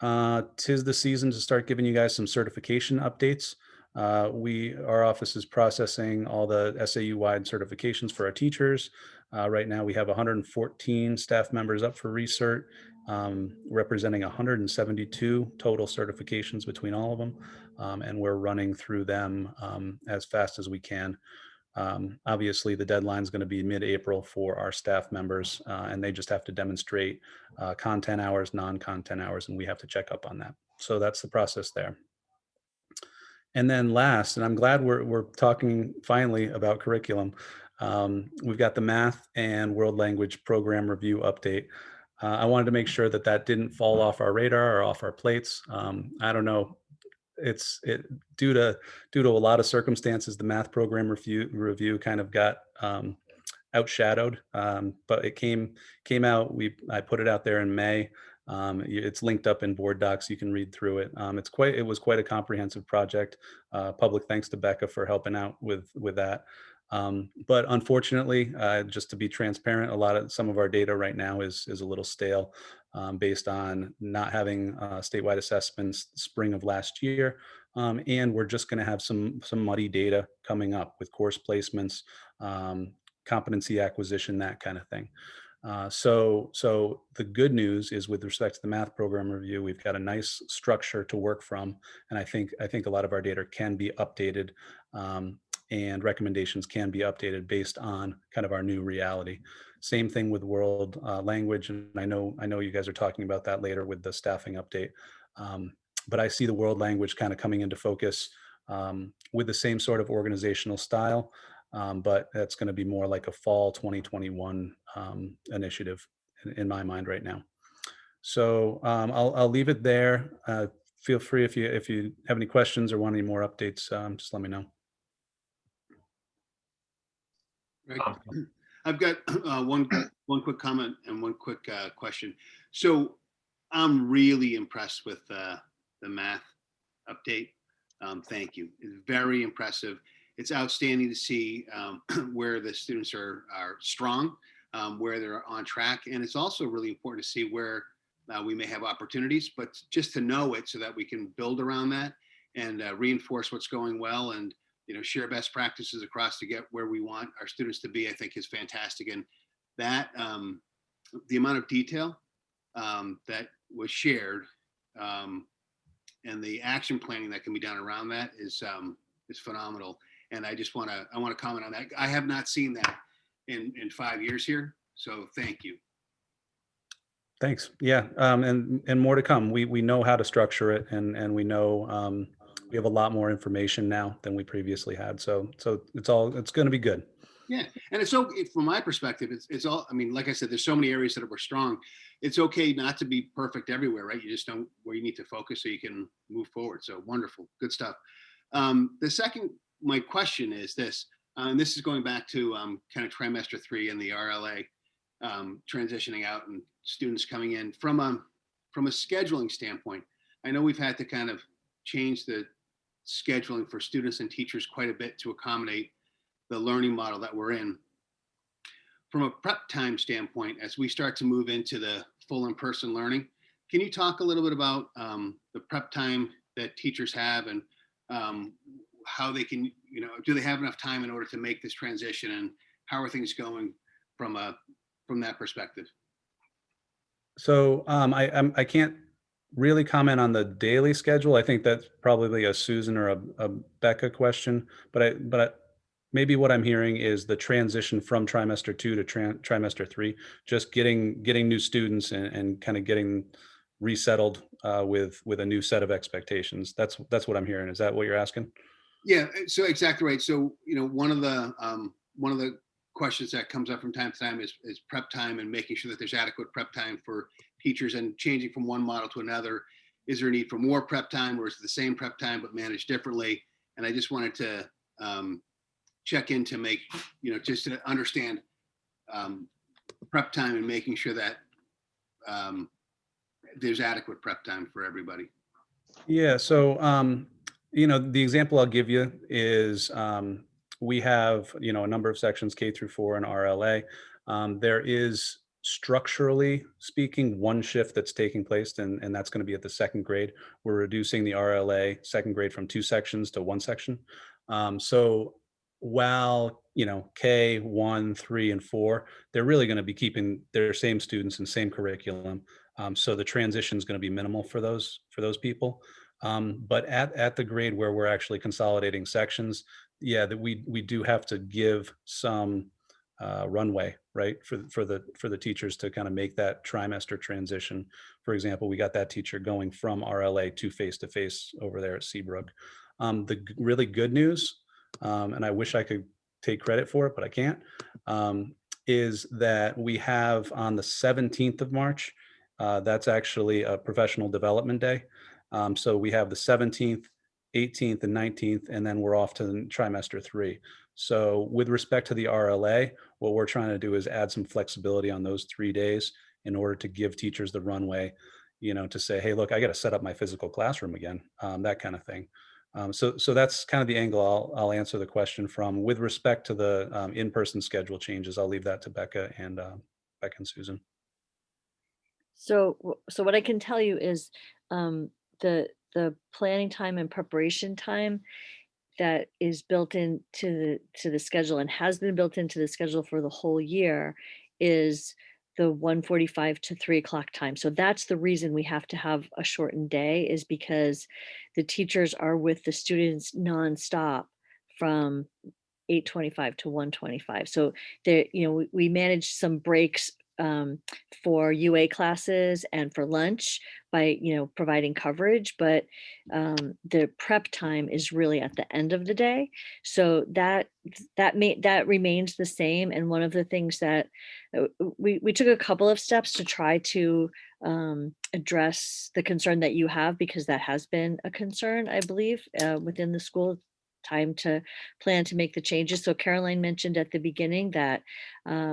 'Tis the season to start giving you guys some certification updates. Our office is processing all the SAU-wide certifications for our teachers. Right now we have 114 staff members up for recert, representing 172 total certifications between all of them. And we're running through them as fast as we can. Obviously, the deadline is going to be mid-April for our staff members, and they just have to demonstrate content hours, non-content hours, and we have to check up on that. So that's the process there. And then last, and I'm glad we're talking finally about curriculum, we've got the math and world language program review update. I wanted to make sure that that didn't fall off our radar or off our plates. I don't know. Due to a lot of circumstances, the math program review kind of got outshadowed, but it came out. I put it out there in May. It's linked up in board docs. You can read through it. It was quite a comprehensive project. Public thanks to Becca for helping out with that. But unfortunately, just to be transparent, some of our data right now is a little stale, based on not having statewide assessments spring of last year. And we're just going to have some muddy data coming up with course placements, competency acquisition, that kind of thing. So the good news is, with respect to the math program review, we've got a nice structure to work from. And I think a lot of our data can be updated and recommendations can be updated based on kind of our new reality. Same thing with world language, and I know you guys are talking about that later with the staffing update. But I see the world language kind of coming into focus with the same sort of organizational style, but that's going to be more like a fall 2021 initiative in my mind right now. So I'll leave it there. Feel free if you have any questions or want any more updates, just let me know. Right. I've got one quick comment and one quick question. So I'm really impressed with the math update. Thank you. It's very impressive. It's outstanding to see where the students are strong, where they're on track. And it's also really important to see where we may have opportunities, but just to know it so that we can build around that and reinforce what's going well, and share best practices across to get where we want our students to be, I think is fantastic. And that the amount of detail that was shared and the action planning that can be done around that is phenomenal. And I just want to comment on that. I have not seen that in 5 years here, so thank you. Thanks. Yeah, and more to come. We know how to structure it, and we know we have a lot more information now than we previously had. So it's going to be good. Yeah, and it's okay from my perspective. It's all. I mean, like I said, there's so many areas that we're strong. It's okay not to be perfect everywhere, right? You just know where you need to focus so you can move forward. So wonderful, good stuff. My question is this, and this is going back to kind of trimester 3 and the RLA transitioning out and students coming in from a scheduling standpoint. I know we've had to kind of change the scheduling for students and teachers quite a bit to accommodate the learning model that we're in. From a prep time standpoint, as we start to move into the full in-person learning, can you talk a little bit about the prep time that teachers have, and how they can, do they have enough time in order to make this transition, and how are things going from that perspective? So I can't really comment on the daily schedule. I think that's probably a Susan or a Becca question, but maybe what I'm hearing is the transition from trimester 2 to trimester 3, just getting new students and kind of getting resettled with a new set of expectations. That's what I'm hearing. Is that what you're asking? Yeah, so exactly right. So one of the questions that comes up from time to time is prep time, and making sure that there's adequate prep time for teachers, and changing from one model to another. Is there a need for more prep time, or is it the same prep time but managed differently? And I just wanted to check in to make, just to understand prep time and making sure that there's adequate prep time for everybody. Yeah, so the example I'll give you is we have a number of sections, K through 4 and RLA. There is, structurally speaking, one shift that's taking place, and that's going to be at the second grade. We're reducing the RLA second grade from 2 sections to 1 section. So while K, 1, 3, and 4, they're really going to be keeping their same students and same curriculum. So the transition is going to be minimal for those people. But at the grade where we're actually consolidating sections, yeah, that we do have to give some runway, right, for the teachers to kind of make that trimester transition. For example, we got that teacher going from RLA to face-to-face over there at Seabrook. The really good news, and I wish I could take credit for it, but I can't, is that we have on the 17th of March, that's actually a professional development day. So we have the 17th, 18th, and 19th, and then we're off to trimester 3. So with respect to the RLA, what we're trying to do is add some flexibility on those 3 days in order to give teachers the runway, to say, hey, look, I got to set up my physical classroom again, that kind of thing. So that's kind of the angle I'll answer the question from. With respect to the in-person schedule changes, I'll leave that to Becca and Susan. So what I can tell you is the planning time and preparation time that is built into the schedule and has been built into the schedule for the whole year is the 1:45 to 3 o'clock time. So that's the reason we have to have a shortened day, is because the teachers are with the students nonstop from 8:25 to 1:25. So there, we managed some breaks for UA classes and for lunch by, providing coverage, but the prep time is really at the end of the day. So that remains the same. And one of the things that we took a couple of steps to try to address the concern that you have, because that has been a concern, I believe, within the school, time to plan to make the changes. So Caroline mentioned at the beginning that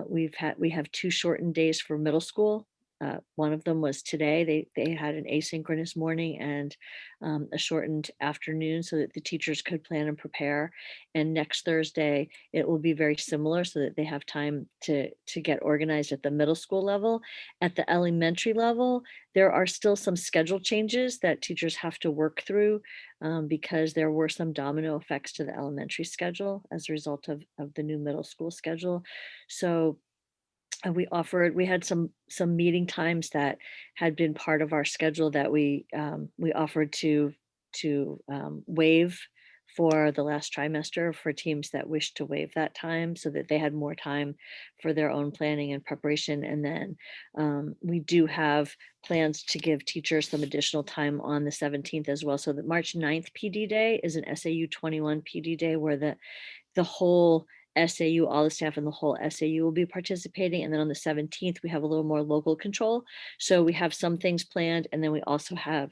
we have 2 shortened days for middle school. One of them was today. They had an asynchronous morning and a shortened afternoon so that the teachers could plan and prepare. And next Thursday, it will be very similar so that they have time to get organized at the middle school level. At the elementary level, there are still some schedule changes that teachers have to work through because there were some domino effects to the elementary schedule as a result of the new middle school schedule. So we had some meeting times that had been part of our schedule that we offered to waive for the last trimester for teams that wished to waive that time so that they had more time for their own planning and preparation. And then we do have plans to give teachers some additional time on the 17th as well. So the March 9th PD day is an SAU 21 PD day where the whole SAU, all the staff in the whole SAU will be participating. And then on the 17th, we have a little more local control. So we have some things planned. And then we also have,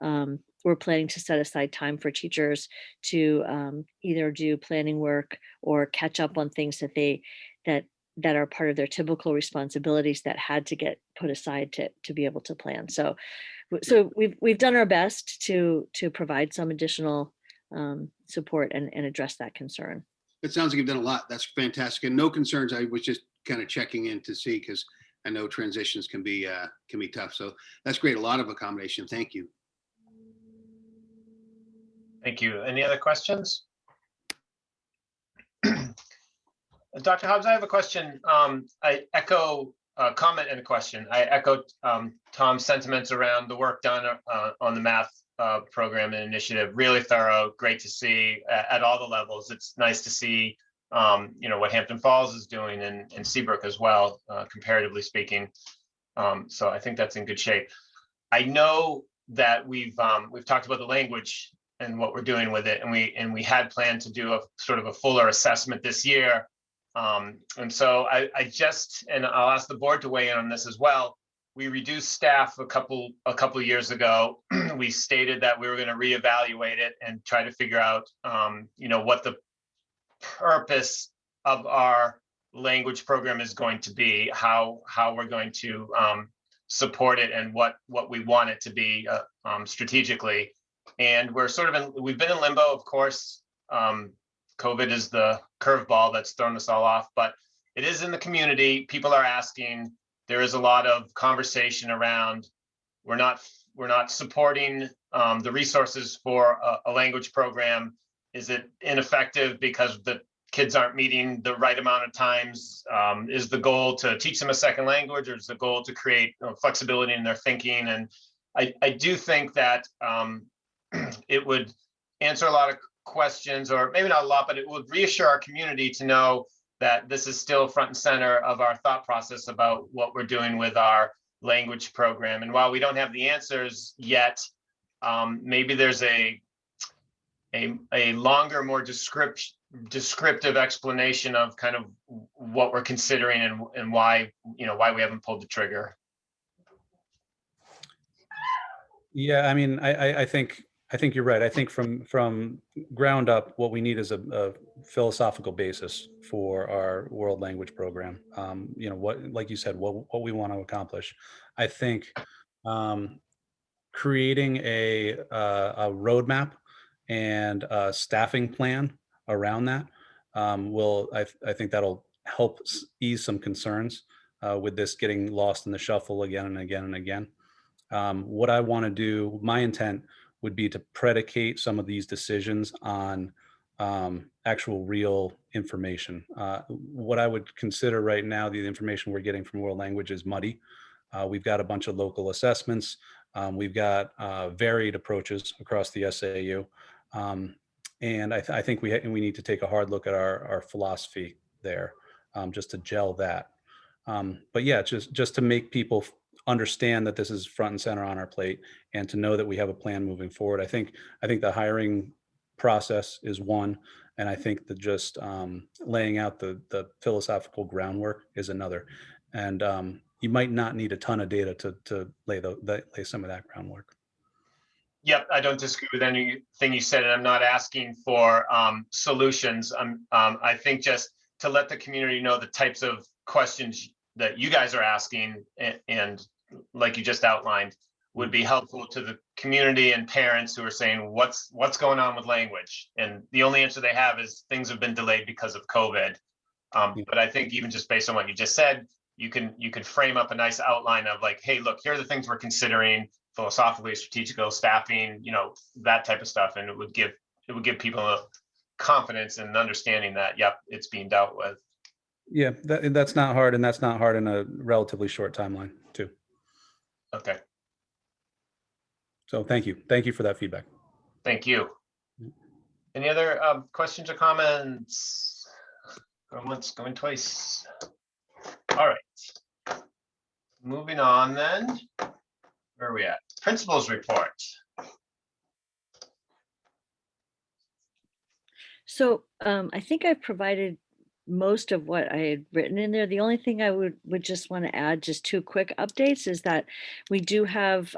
we're planning to set aside time for teachers to either do planning work or catch up on things that are part of their typical responsibilities that had to get put aside to be able to plan. So we've done our best to provide some additional support and address that concern. It sounds like you've done a lot. That's fantastic. And no concerns. I was just kind of checking in to see, because I know transitions can be tough. So that's great. A lot of accommodation. Thank you. Thank you. Any other questions? Dr. Hobbs, I have a question. I echo a comment and a question. I echo Tom's sentiments around the work done on the math program and initiative. Really thorough, great to see at all the levels. It's nice to see what Hampton Falls is doing and Seabrook as well, comparatively speaking. So I think that's in good shape. I know that we've talked about the language and what we're doing with it, and we had planned to do a sort of a fuller assessment this year. And so and I'll ask the board to weigh in on this as well. We reduced staff a couple years ago. We stated that we were going to reevaluate it and try to figure out, what the purpose of our language program is going to be, how we're going to support it, and what we want it to be strategically. And we've been in limbo, of course. COVID is the curveball that's thrown us all off, but it is in the community. People are asking. There is a lot of conversation around we're not supporting the resources for a language program. Is it ineffective because the kids aren't meeting the right amount of times? Is the goal to teach them a second language, or is the goal to create flexibility in their thinking? And I do think that it would answer a lot of questions, or maybe not a lot, but it would reassure our community to know that this is still front and center of our thought process about what we're doing with our language program. And while we don't have the answers yet, maybe there's a longer, more descriptive explanation of kind of what we're considering and why we haven't pulled the trigger. Yeah, I mean, I think you're right. I think from ground up, what we need is a philosophical basis for our world language program. What, like you said, what we want to accomplish. I think creating a roadmap and a staffing plan around that I think that'll help ease some concerns with this getting lost in the shuffle again and again and again. What I want to do, my intent would be to predicate some of these decisions on actual real information. What I would consider right now, the information we're getting from world language is muddy. We've got a bunch of local assessments. We've got varied approaches across the SAU. And I think we need to take a hard look at our philosophy there, just to gel that. But yeah, just to make people understand that this is front and center on our plate, and to know that we have a plan moving forward. I think the hiring process is one, and I think that just laying out the philosophical groundwork is another. And you might not need a ton of data to lay some of that groundwork. Yep, I don't disagree with anything you said, and I'm not asking for solutions. I think just to let the community know the types of questions that you guys are asking, and like you just outlined, would be helpful to the community and parents who are saying, what's going on with language? And the only answer they have is things have been delayed because of COVID. But I think even just based on what you just said, you can frame up a nice outline of like, hey, look, here are the things we're considering philosophically, strategical, staffing, that type of stuff. And it would give people a confidence and understanding that, yep, it's being dealt with. Yeah, that's not hard, and that's not hard in a relatively short timeline too. Okay. So thank you for that feedback. Thank you. Any other questions or comments? Going once, going twice. All right. Moving on then. Where are we at? Principal's report. So I think I've provided most of what I had written in there. The only thing I would just want to add, just 2 quick updates, is that we do have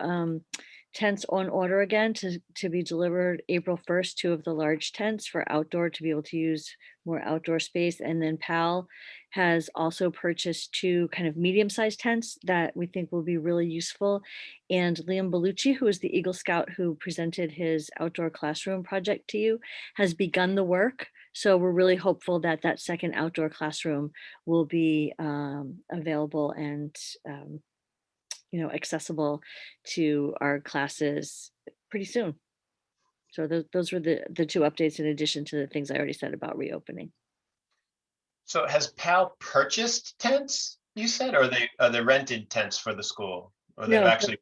tents on order again to be delivered April 1st, 2 of the large tents for outdoor, to be able to use more outdoor space. And then PAL has also purchased 2 kind of medium-sized tents that we think will be really useful. And Liam Bellucci, who is the Eagle Scout who presented his outdoor classroom project to you, has begun the work. So we're really hopeful that that second outdoor classroom will be available and accessible to our classes pretty soon. So those were the 2 updates in addition to the things I already said about reopening. So has PAL purchased tents, you said, or are they rented tents for the school? Or they've actually.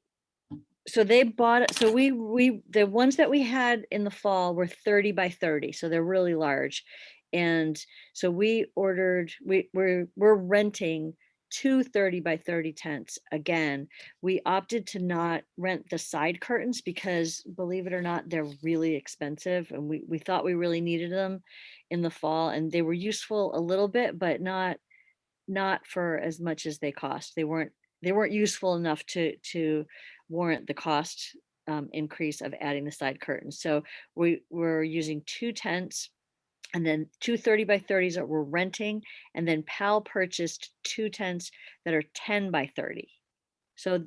So they bought it. So we the ones that we had in the fall were 30 by 30. So they're really large. And so we ordered, we're renting 2 30 by 30 tents. Again, we opted to not rent the side curtains because, believe it or not, they're really expensive. And we thought we really needed them in the fall, and they were useful a little bit, but not for as much as they cost. They weren't useful enough to warrant the cost increase of adding the side curtains. So we were using 2 tents, and then 2 30 by 30s that we're renting. And then PAL purchased 2 tents that are 10 by 30. So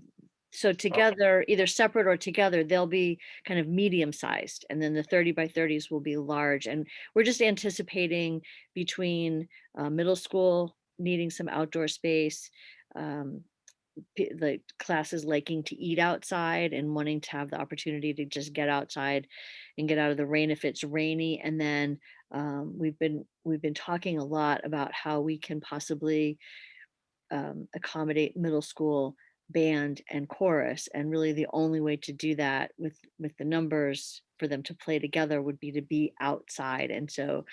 together, either separate or together, they'll be kind of medium sized. And then the 30 by 30s will be large. And we're just anticipating between middle school needing some outdoor space, the classes liking to eat outside and wanting to have the opportunity to just get outside and get out of the rain if it's rainy. And then we've been talking a lot about how we can possibly accommodate middle school band and chorus, and really the only way to do that with the numbers for them to play together would be to be outside. And so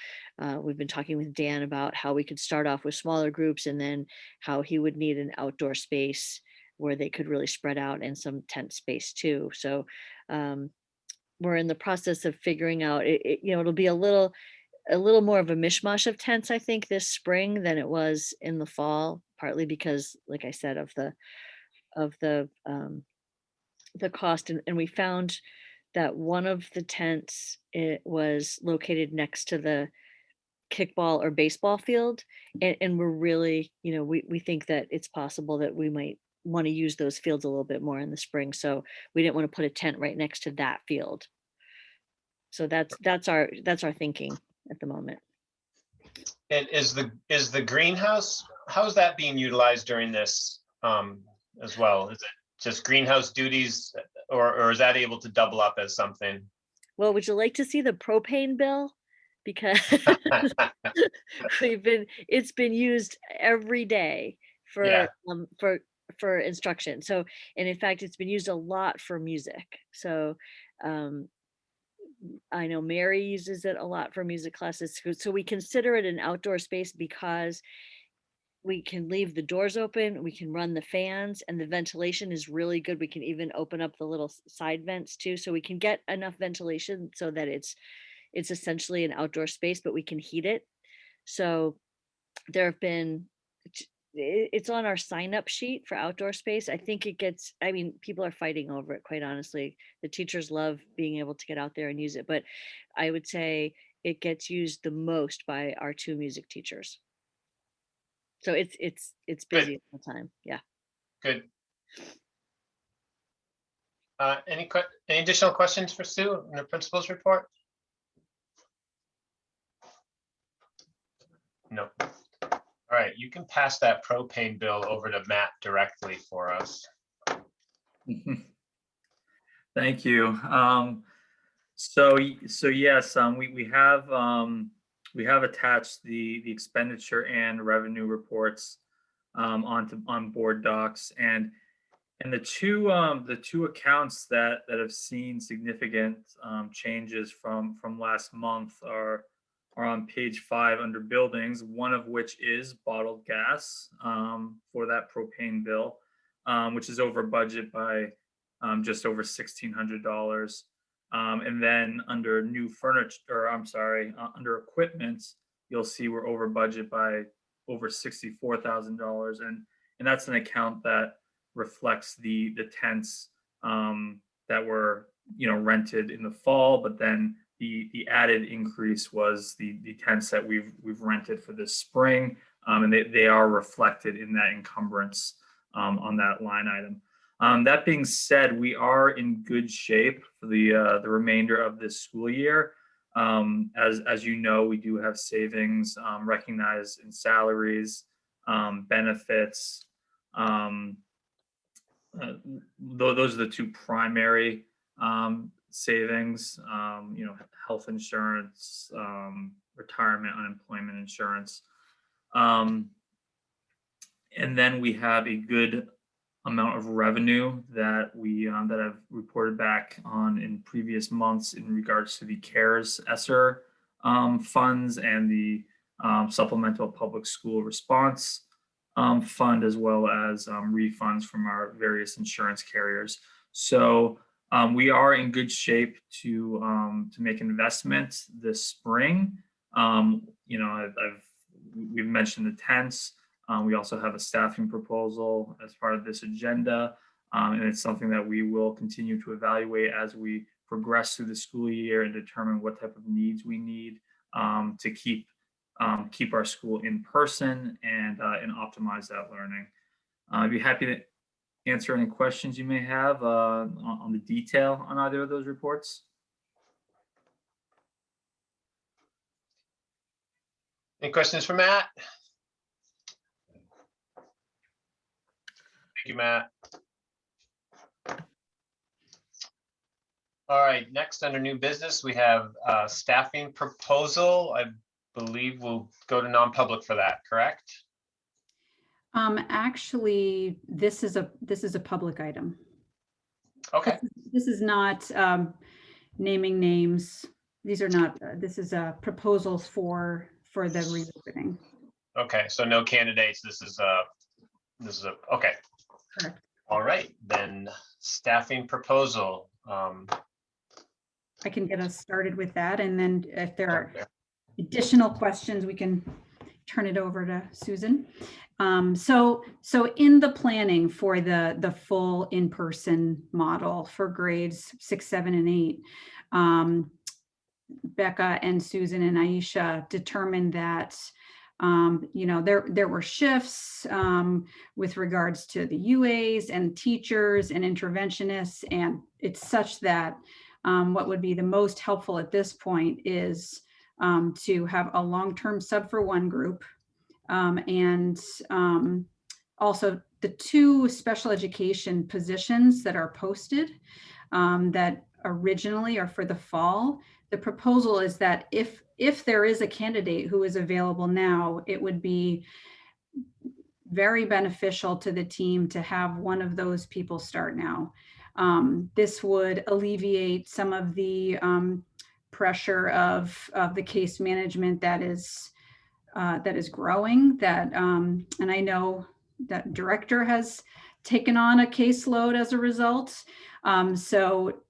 we've been talking with Dan about how we could start off with smaller groups, and then how he would need an outdoor space where they could really spread out, and some tent space too. So we're in the process of figuring out it'll be a little more of a mishmash of tents, I think, this spring than it was in the fall, partly because, like I said, of the cost. And we found that one of the tents, it was located next to the kickball or baseball field, and we're really, we think that it's possible that we might want to use those fields a little bit more in the spring. So we didn't want to put a tent right next to that field. So that's our thinking at the moment. And is the greenhouse, how is that being utilized during this as well? Is it just greenhouse duties, or is that able to double up as something? Well, would you like to see the propane bill? Because it's been used every day for instruction. So, and in fact, it's been used a lot for music. So I know Mary uses it a lot for music classes. So we consider it an outdoor space because we can leave the doors open, we can run the fans, and the ventilation is really good. We can even open up the little side vents too. So we can get enough ventilation so that it's essentially an outdoor space, but we can heat it. So there have been, it's on our sign up sheet for outdoor space. I think it gets, I mean, people are fighting over it, quite honestly. The teachers love being able to get out there and use it, but I would say it gets used the most by our 2 music teachers. So it's busy all the time. Yeah. Good. Any additional questions for Sue in the principal's report? No. All right, you can pass that propane bill over to Matt directly for us. Thank you. So yes, we have attached the expenditure and revenue reports on board docs, and the two accounts that have seen significant changes from last month are on page 5 under buildings, one of which is bottled gas for that propane bill, which is over budget by just over $1,600. And then under new furniture, or I'm sorry, under equipment, you'll see we're over budget by over $64,000, and that's an account that reflects the tents that were rented in the fall, but then the added increase was the tents that we've rented for this spring, and they are reflected in that encumbrance on that line item. That being said, we are in good shape for the remainder of this school year. As you know, we do have savings recognized in salaries, benefits. Those are the 2 primary savings. Health insurance, retirement, unemployment insurance, and then we have a good amount of revenue that we that I've reported back on in previous months in regards to the CARES ESSER funds and the supplemental public school response fund, as well as refunds from our various insurance carriers. So we are in good shape to make investments this spring. We've mentioned the tents. We also have a staffing proposal as part of this agenda, and it's something that we will continue to evaluate as we progress through the school year and determine what type of needs we need to keep our school in person and optimize that learning. I'd be happy to answer any questions you may have on the detail on either of those reports. Any questions for Matt? Thank you, Matt. All right, next under new business, we have a staffing proposal. I believe we'll go to non-public for that, correct? Actually, this is a public item. Okay. This is not naming names. These are not, this is proposals for the reopening. Okay, so no candidates. This is a okay. Correct. All right, then staffing proposal. I can get us started with that, and then if there are additional questions, we can turn it over to Susan. So in the planning for the full in-person model for grades 6, 7, and 8, Becca and Susan and Aisha determined that there were shifts with regards to the UAs and teachers and interventionists, and it's such that what would be the most helpful at this point is to have a long-term sub for one group, and also the 2 special education positions that are posted that originally are for the fall. The proposal is that if there is a candidate who is available now, it would be very beneficial to the team to have one of those people start now. This would alleviate some of the pressure of the case management that is growing, and I know that director has taken on a caseload as a result. So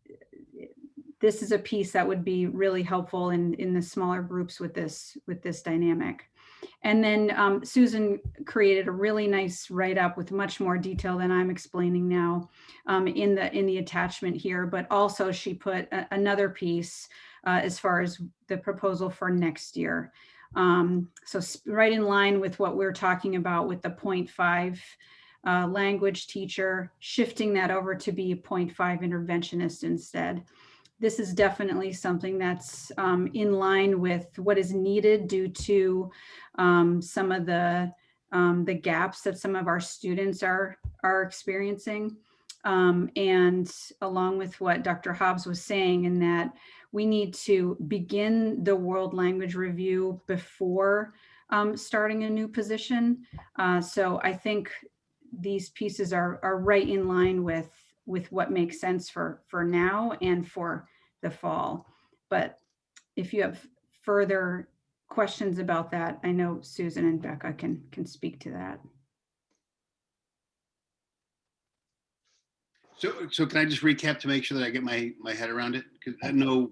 this is a piece that would be really helpful in the smaller groups with this dynamic. And then Susan created a really nice write-up with much more detail than I'm explaining now in the attachment here, but also she put another piece as far as the proposal for next year. So right in line with what we're talking about with the 0.5 language teacher, shifting that over to be a 0.5 interventionist instead. This is definitely something that's in line with what is needed due to some of the gaps that some of our students are experiencing. And along with what Dr. Hobbs was saying, in that we need to begin the world language review before starting a new position. So I think these pieces are right in line with what makes sense for now and for the fall. But if you have further questions about that, I know Susan and Becca can speak to that. So can I just recap to make sure that I get my head around it? Because no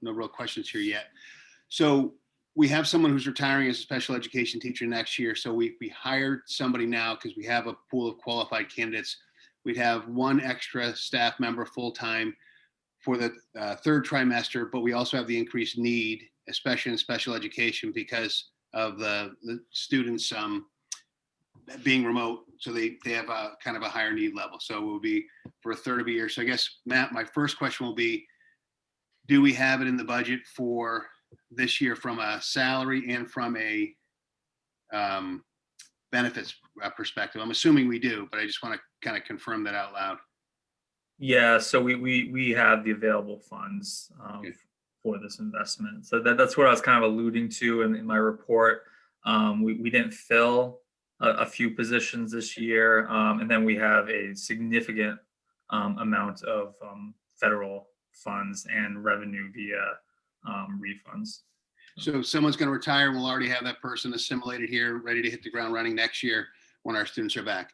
real questions here yet. So we have someone who's retiring as a special education teacher next year. So we hired somebody now because we have a pool of qualified candidates. We'd have one extra staff member full-time for the third trimester, but we also have the increased need, especially in special education, because of the students being remote. So they have a kind of a higher need level. So it will be for a third of a year. So I guess, Matt, my first question will be, do we have it in the budget for this year from a salary and from a benefits perspective? I'm assuming we do, but I just want to kind of confirm that out loud. Yeah, so we have the available funds for this investment. So that's what I was kind of alluding to in my report. We didn't fill a few positions this year, and then we have a significant amount of federal funds and revenue via refunds. So someone's going to retire, and we'll already have that person assimilated here, ready to hit the ground running next year when our students are back.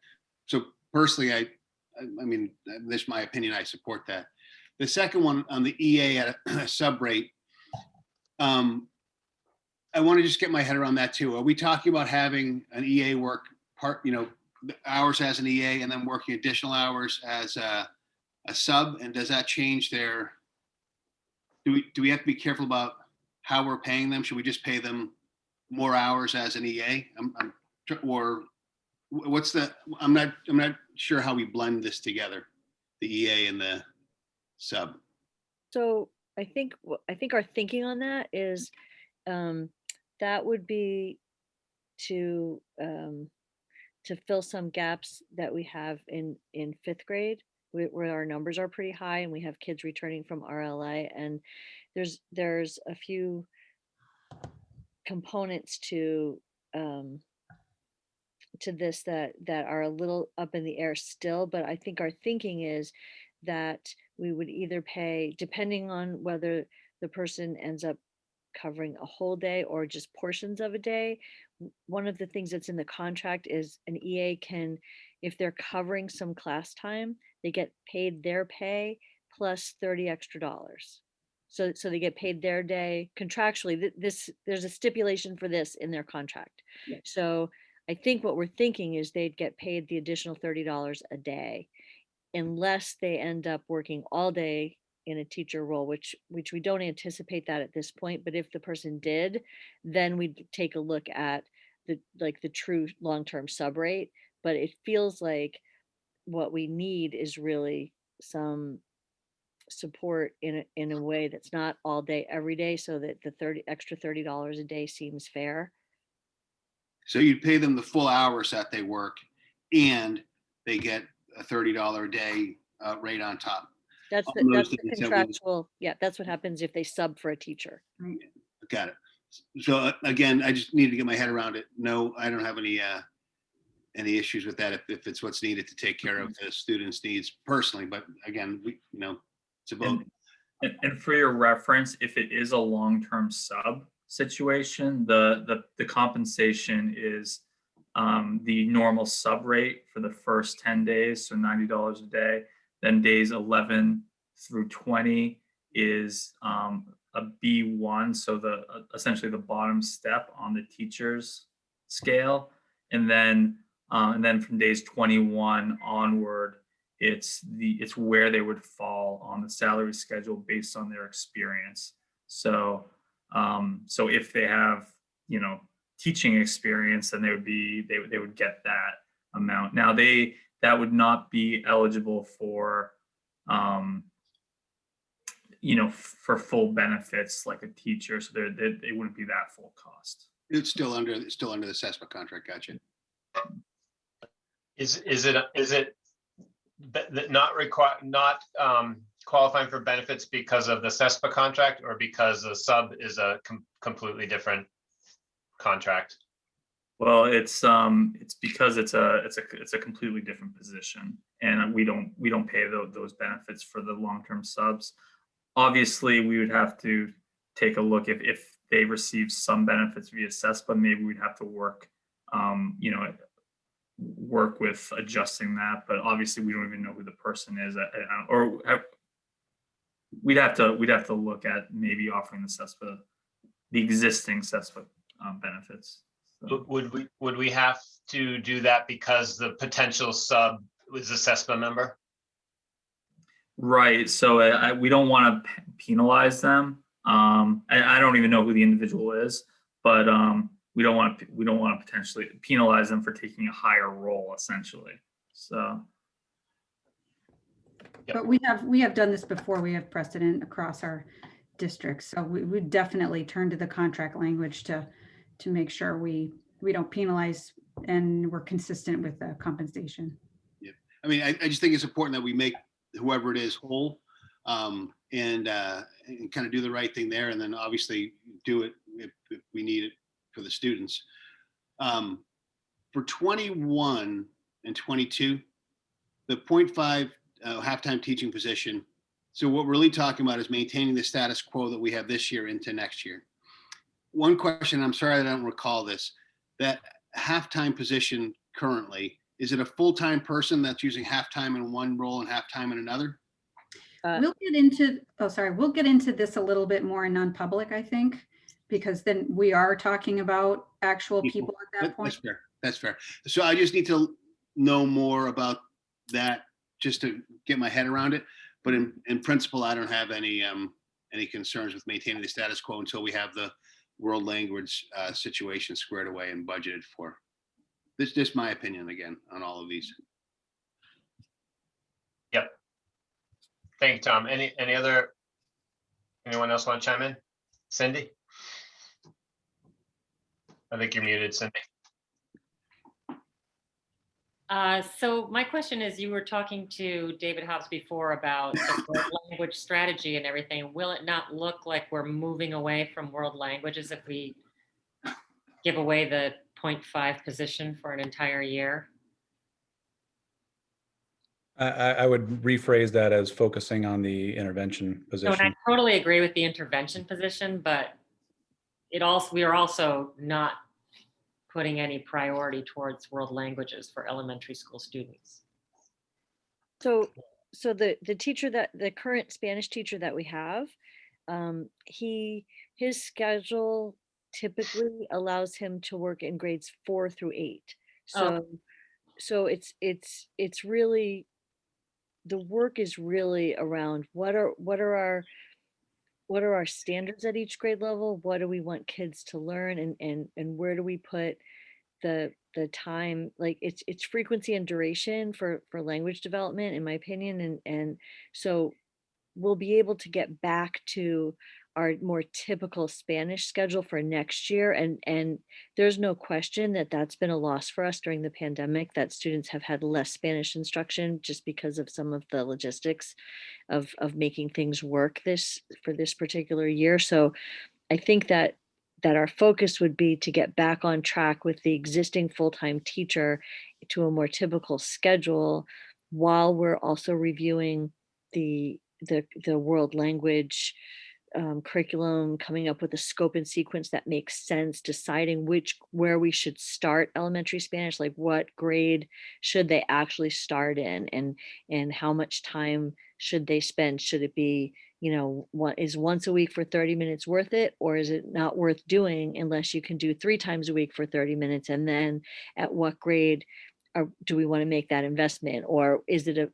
So personally, I mean, this is my opinion, I support that. The second one on the EA at a sub rate, I want to just get my head around that too. Are we talking about having an EA work hours as an EA and then working additional hours as a sub? And does that change do we have to be careful about how we're paying them? Should we just pay them more hours as an EA? Or what's I'm not sure how we blend this together, the EA and the sub. So I think our thinking on that is that would be to fill some gaps that we have in fifth grade, where our numbers are pretty high and we have kids returning from RLA, and there's a few components to this that are a little up in the air still. But I think our thinking is that we would either pay, depending on whether the person ends up covering a whole day or just portions of a day. One of the things that's in the contract is an EA can, if they're covering some class time, they get paid their pay plus $30 extra. So they get paid their day contractually. There's a stipulation for this in their contract. Yeah. So I think what we're thinking is they'd get paid the additional $30 a day, unless they end up working all day in a teacher role, which we don't anticipate that at this point. But if the person did, then we'd take a look at the true long-term sub rate. But it feels like what we need is really some support in a way that's not all day every day, so that the extra $30 a day seems fair. So you'd pay them the full hours that they work, and they get a $30 a day rate on top. That's the contractual. Yeah, that's what happens if they sub for a teacher. Got it. So again, I just need to get my head around it. No, I don't have any issues with that if it's what's needed to take care of the students' needs personally. But again, it's about And for your reference, if it is a long-term sub situation, the compensation is the normal sub rate for the first 10 days, so $90 a day. Then days 11 through 20 is a B1, so essentially the bottom step on the teacher's scale, and then from days 21 onward, it's where they would fall on the salary schedule based on their experience. So if they have, teaching experience, then they would get that amount. Now that would not be eligible for for full benefits like a teacher, so they wouldn't be that full cost. It's still under the CESPA contract. Gotcha. Is it not qualifying for benefits because of the CESPA contract, or because the sub is a completely different contract? Well, it's because it's a completely different position, and we don't pay those benefits for the long-term subs. Obviously, we would have to take a look if they receive some benefits via CESPA, maybe we'd have to work with adjusting that. But obviously, we don't even know who the person is, we'd have to look at maybe offering the existing CESPA benefits. So. Would we have to do that because the potential sub was a CESPA member? Right. So we don't want to penalize them. I don't even know who the individual is, but we don't want to potentially penalize them for taking a higher role, essentially. So. But we have done this before. We have precedent across our districts, so we definitely turn to the contract language to make sure we don't penalize and we're consistent with the compensation. Yeah, I mean, I just think it's important that we make whoever it is whole, and kind of do the right thing there, and then obviously do it if we need it for the students. For 21 and 22, the 0.5 halftime teaching position. So what we're really talking about is maintaining the status quo that we have this year into next year. One question, I'm sorry I don't recall this, that halftime position currently, is it a full-time person that's using halftime in one role and halftime in another? We'll get into this a little bit more in non-public, I think, because then we are talking about actual people at that point. That's fair. So I just need to know more about that just to get my head around it. But in principle, I don't have any concerns with maintaining the status quo until we have the world language situation squared away and budgeted for. This is just my opinion again on all of these. Yep. Thank you, Tom. Anyone else want to chime in? Cindy? I think you're muted, Cindy. So my question is, you were talking to David Hobbs before about the world language strategy and everything. Will it not look like we're moving away from world languages if we give away the 0.5 position for an entire year? I would rephrase that as focusing on the intervention position. So, and I totally agree with the intervention position, but we are also not putting any priority towards world languages for elementary school students. So the current Spanish teacher that we have, his schedule typically allows him to work in grades 4 through 8. So it's really, the work is really around what are our standards at each grade level? What do we want kids to learn, and where do we put the time? Like it's frequency and duration for language development, in my opinion, and so we'll be able to get back to our more typical Spanish schedule for next year, and there's no question that that's been a loss for us during the pandemic, that students have had less Spanish instruction just because of some of the logistics of making things work for this particular year. So I think that our focus would be to get back on track with the existing full-time teacher to a more typical schedule, while we're also reviewing the the world language curriculum, coming up with a scope and sequence that makes sense, deciding where we should start elementary Spanish, like what grade should they actually start in, and how much time should they spend? Should it be, what is once a week for 30 minutes worth it, or is it not worth doing unless you can do 3 times a week for 30 minutes? And then at what grade do we want to make that investment? Or is it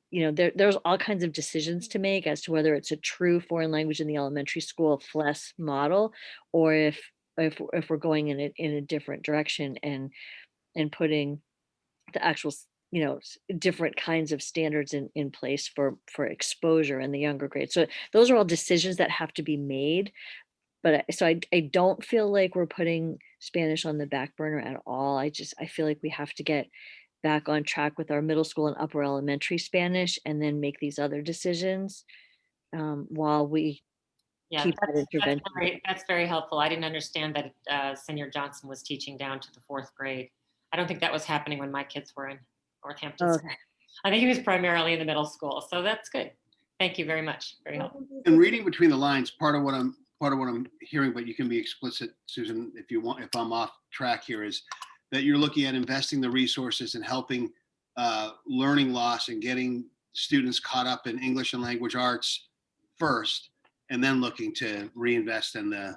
there's all kinds of decisions to make as to whether it's a true foreign language in the elementary school FLES model, or if we're going in a different direction and putting the actual different kinds of standards in place for exposure in the younger grades. So those are all decisions that have to be made. But so I don't feel like we're putting Spanish on the back burner at all. I feel like we have to get back on track with our middle school and upper elementary Spanish, and then make these other decisions while we keep that intervention. That's very helpful. I didn't understand that Senior Johnson was teaching down to the 4th grade. I don't think that was happening when my kids were in Northampton. Okay. I think he was primarily in the middle school. So that's good. Thank you very much. Very helpful. And reading between the lines, part of what I'm hearing, but you can be explicit, Susan, if you want, if I'm off track here, is that you're looking at investing the resources and helping learning loss and getting students caught up in English and language arts first, and then looking to reinvest in the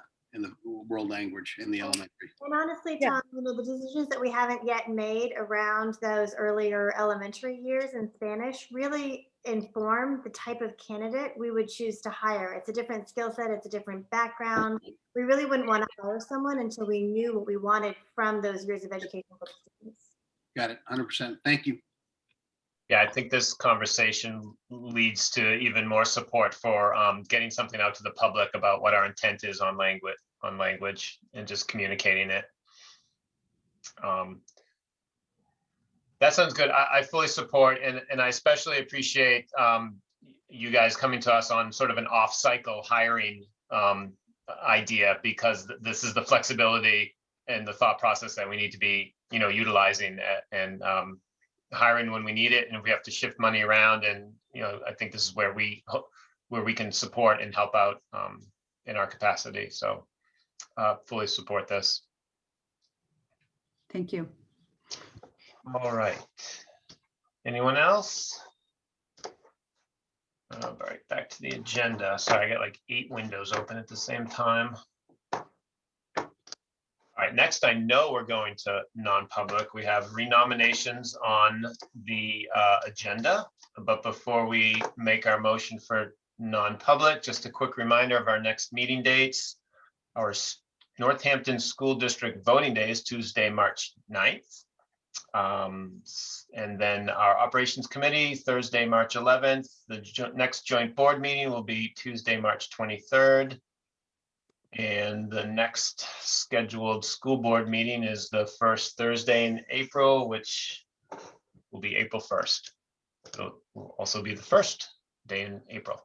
world language in the elementary. And honestly, Tom, the decisions that we haven't yet made around those earlier elementary years in Spanish really inform the type of candidate we would choose to hire. It's a different skill set, it's a different background. We really wouldn't want to hire someone until we knew what we wanted from those years of education for students. Got it, 100%. Thank you. Yeah, I think this conversation leads to even more support for getting something out to the public about what our intent is on language and just communicating it. That sounds good. I fully support, and I especially appreciate you guys coming to us on sort of an off-cycle hiring idea, because this is the flexibility and the thought process that we need to be, utilizing and hiring when we need it, and if we have to shift money around. And I think this is where we can support and help out in our capacity. So fully support this. Thank you. All right. Anyone else? All right, back to the agenda. Sorry, I got like 8 windows open at the same time. All right, next, I know we're going to non-public. We have renominations on the agenda, but before we make our motion for non-public, just a quick reminder of our next meeting dates. Our Northampton School District voting day is Tuesday, March 9th. And then our operations committee, Thursday, March 11th. The next joint board meeting will be Tuesday, March 23rd. And the next scheduled school board meeting is the first Thursday in April, which will be April 1st. It will also be the first day in April.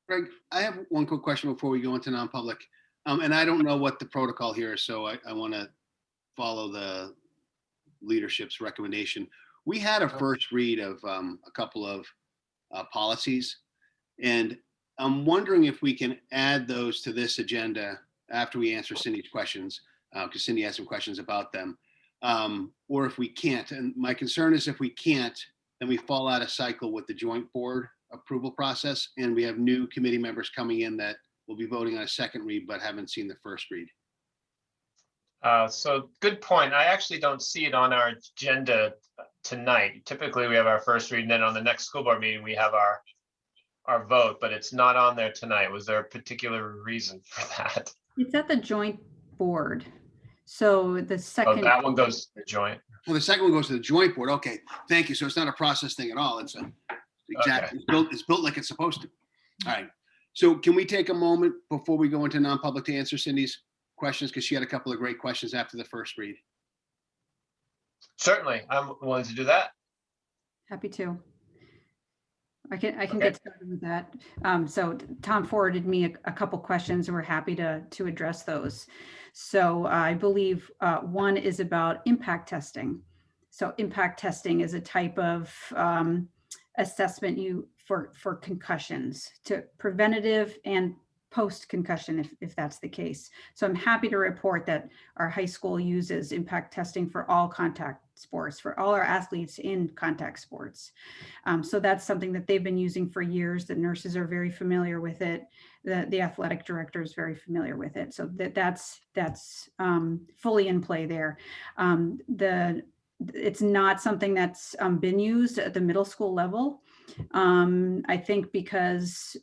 Greg, I have one quick question before we go into non-public. And I don't know what the protocol here is, so I want to follow the leadership's recommendation. We had a first read of a couple of policies, and I'm wondering if we can add those to this agenda after we answer Cindy's questions, because Cindy has some questions about them, or if we can't. And my concern is if we can't, then we fall out of cycle with the joint board approval process, and we have new committee members coming in that will be voting on a second read but haven't seen the first read. So good point. I actually don't see it on our agenda tonight. Typically we have our first read, and then on the next school board meeting we have our vote, but it's not on there tonight. Was there a particular reason for that? It's at the joint board. So the second. Oh, that one goes to the joint. Well, the second one goes to the joint board. Okay, thank you. So it's not a process thing at all. It's exactly, it's built like it's supposed to. All right. So can we take a moment before we go into non-public to answer Cindy's questions, because she had a couple of great questions after the first read? Certainly, I'm willing to do that. Happy to. I can get started with that. So Tom forwarded me a couple questions, and we're happy to address those. So I believe one is about impact testing. So impact testing is a type of assessment for concussions, to preventative and post-concussion, if that's the case. So I'm happy to report that our high school uses impact testing for all contact sports, for all our athletes in contact sports. So that's something that they've been using for years. The nurses are very familiar with it. The athletic director is very familiar with it. So that's fully in play there. It's not something that's been used at the middle school level. I think because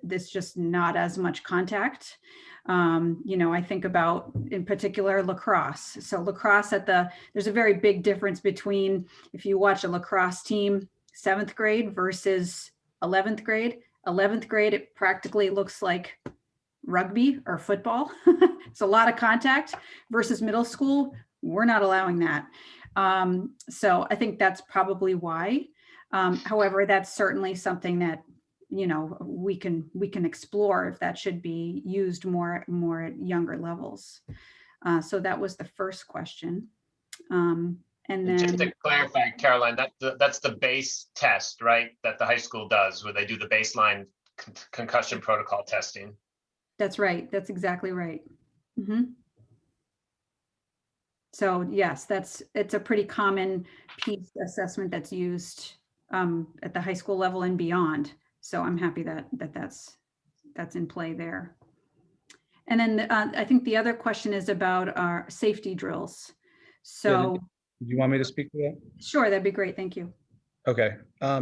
there's just not as much contact. I think about, in particular, lacrosse. So lacrosse there's a very big difference between, if you watch a lacrosse team, 7th grade versus 11th grade. 11th grade, it practically looks like rugby or football. It's a lot of contact versus middle school. We're not allowing that. So I think that's probably why. However, that's certainly something that, we can explore if that should be used more at younger levels. So that was the first question. And then, just to clarify, Caroline, that's the base test, right? That the high school does, where they do the baseline concussion protocol testing. That's right. That's exactly right. Mm-hmm. So yes, it's a pretty common piece assessment that's used at the high school level and beyond. So I'm happy that's in play there. And then I think the other question is about our safety drills. So do you want me to speak to that? Sure, that'd be great. Thank you. Okay,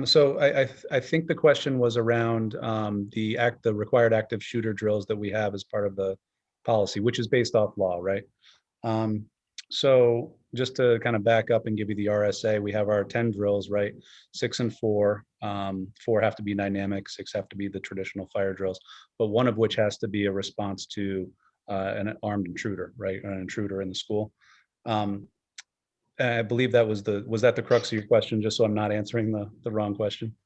so I think the question was around the required active shooter drills that we have as part of the policy, which is based off law, right? So just to kind of back up and give you the RSA, we have our 10 drills, right? 6 and 4. 4 have to be dynamic, 6 have to be the traditional fire drills, but one of which has to be a response to an armed intruder, right? An intruder in the school. I believe that was that the crux of your question, just so I'm not answering the wrong question?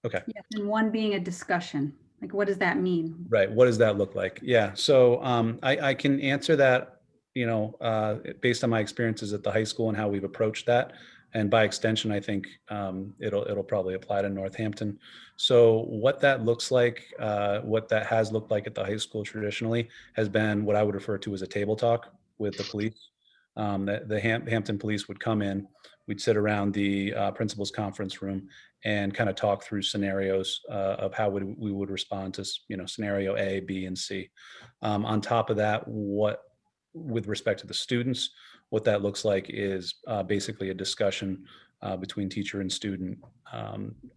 Okay. Yes, and one being a discussion. Like, what does that mean? Right. What does that look like? Yeah. So I can answer that, based on my experiences at the high school and how we've approached that. And by extension, I think it'll probably apply to Northampton. So what that looks like, what that has looked like at the high school traditionally has been what I would refer to as a table talk with the police. The Hampton police would come in, we'd sit around the principal's conference room and kind of talk through scenarios of how we would respond to, scenario A, B, and C. On top of that, with respect to the students, what that looks like is basically a discussion between teacher and student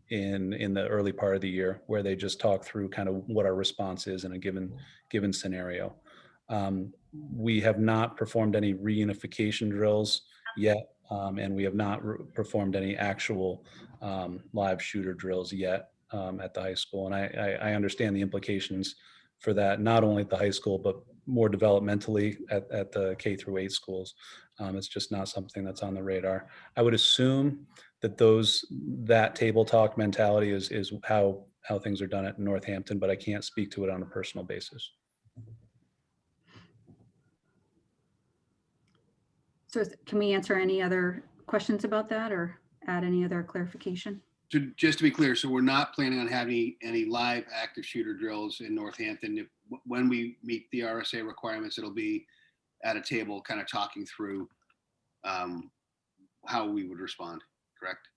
in the early part of the year, where they just talk through kind of what our response is in a given scenario. We have not performed any reunification drills yet, and we have not performed any actual live shooter drills yet at the high school. And I understand the implications for that, not only at the high school, but more developmentally at the K through 8 schools. It's just not something that's on the radar. I would assume that that table talk mentality is how things are done at Northampton, but I can't speak to it on a personal basis. So can we answer any other questions about that or add any other clarification? So just to be clear, so we're not planning on having any live active shooter drills in Northampton. When we meet the RSA requirements, it'll be at a table kind of talking through how we would respond, correct?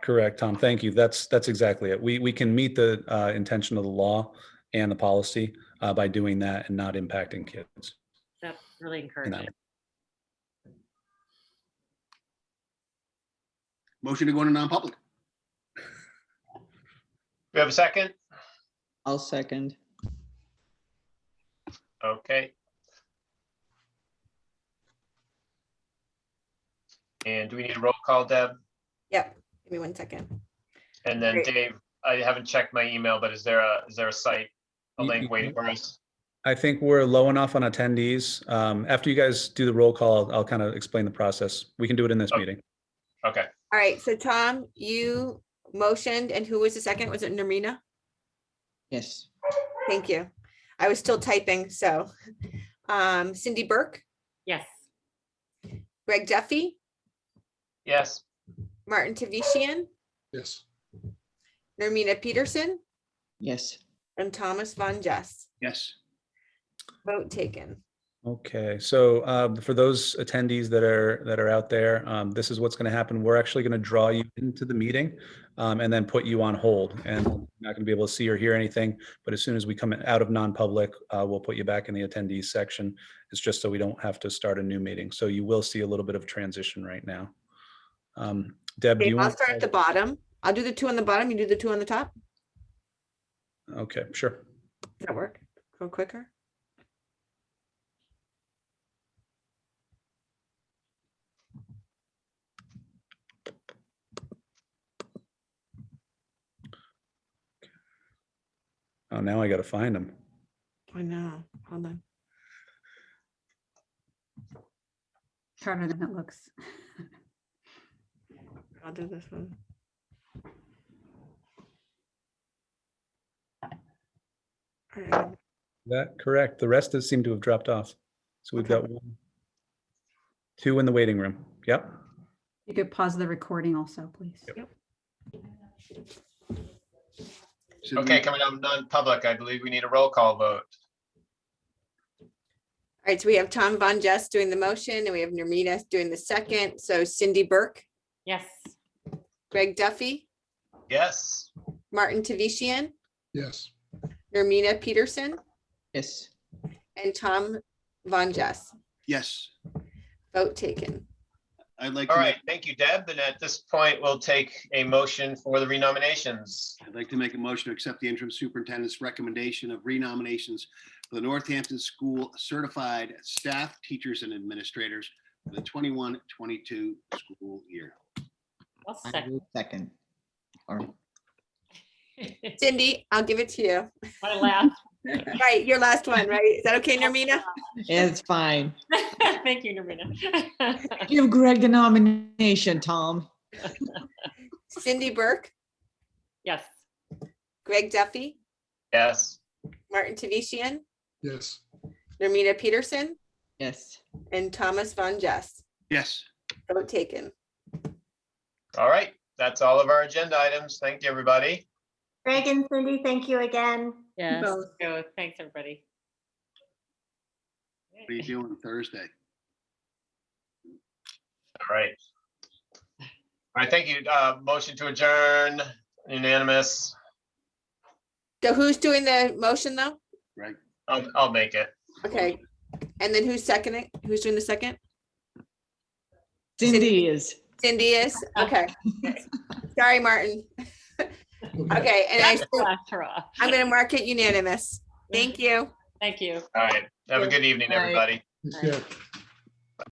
Correct, Tom. Thank you. That's exactly it. We can meet the intention of the law and the policy by doing that and not impacting kids. That's really encouraging. Motion to go into non-public. We have a second? I'll second. Okay. And do we need a roll call, Deb? Yep. Give me 1 second. And then Great. Dave, I haven't checked my email, but is there a site, a link waiting for us? I think we're low enough on attendees. After you guys do the roll call, I'll kind of explain the process. We can do it in this meeting. Okay. All right. So Tom, you motioned, and who was the second? Was it Narina? Yes. Thank you. I was still typing. So Cindy Burke, Yes. Gregg Duffy, Yes. Martin Tavishian, Yes. Nermina Peterson, Yes. and Thomas Von Jess. Yes. Vote taken. Okay, so for those attendees that are out there, this is what's going to happen. We're actually going to draw you into the meeting and then put you on hold, and you're not going to be able to see or hear anything. But as soon as we come out of non-public, we'll put you back in the attendees section. It's just so we don't have to start a new meeting. So you will see a little bit of transition right now. Deb, do you I'll want? start at the bottom. I'll do the two on the bottom. You do the two on the top. Okay, sure. Does that work? Go quicker. Oh, now I got to find them. I know. Hold on. Harder than it looks. I'll do this one. All right. That correct. The rest has seemed to have dropped off. So we've got 1, 2 in the waiting room. Yep. You could pause the recording also, please. Yep. Okay, coming out of non-public, I believe we need a roll call vote. All right, so we have Tom Von Jess doing the motion and we have Nermina doing the second. So Cindy Burke, Yes. Gregg Duffy, Yes. Martin Tavishian, Yes. Nermina Peterson, Yes. and Tom Von Jess. Yes. Vote taken. I'd like All to right, thank you, Deb. And at this point, we'll take a motion for the renominations. I'd like to make a motion to accept the interim superintendent's recommendation of renominations for the Northampton School certified staff, teachers, and administrators for the 21-22 school year. I'll I second. will second. Or Cindy, I'll give it to you. My last. Right, your last one, right? Is that okay, Nermina? it's fine. Thank you, Nermina. Give Greg the nomination, Tom. Cindy Burke, Yes. Gregg Duffy, Yes. Martin Tavishian, Yes. Nermina Peterson, Yes. and Thomas Von Jess. Yes. Vote taken. All right, that's all of our agenda items. Thank you, everybody. Greg and Cindy, thank you again. Yes. Both. So thanks, everybody. What are you doing Thursday? All right. All right, thank you. Motion to adjourn, unanimous. So who's doing the motion though? Greg? I'll make it. Okay. And then who's seconding? Who's doing the second? Cindy is. Cindy is? Okay. Sorry, Martin. Okay, and That's the last hurrah. I'm gonna mark it unanimous. Thank you. Thank you. All right, have a good evening, Bye. everybody. Yes.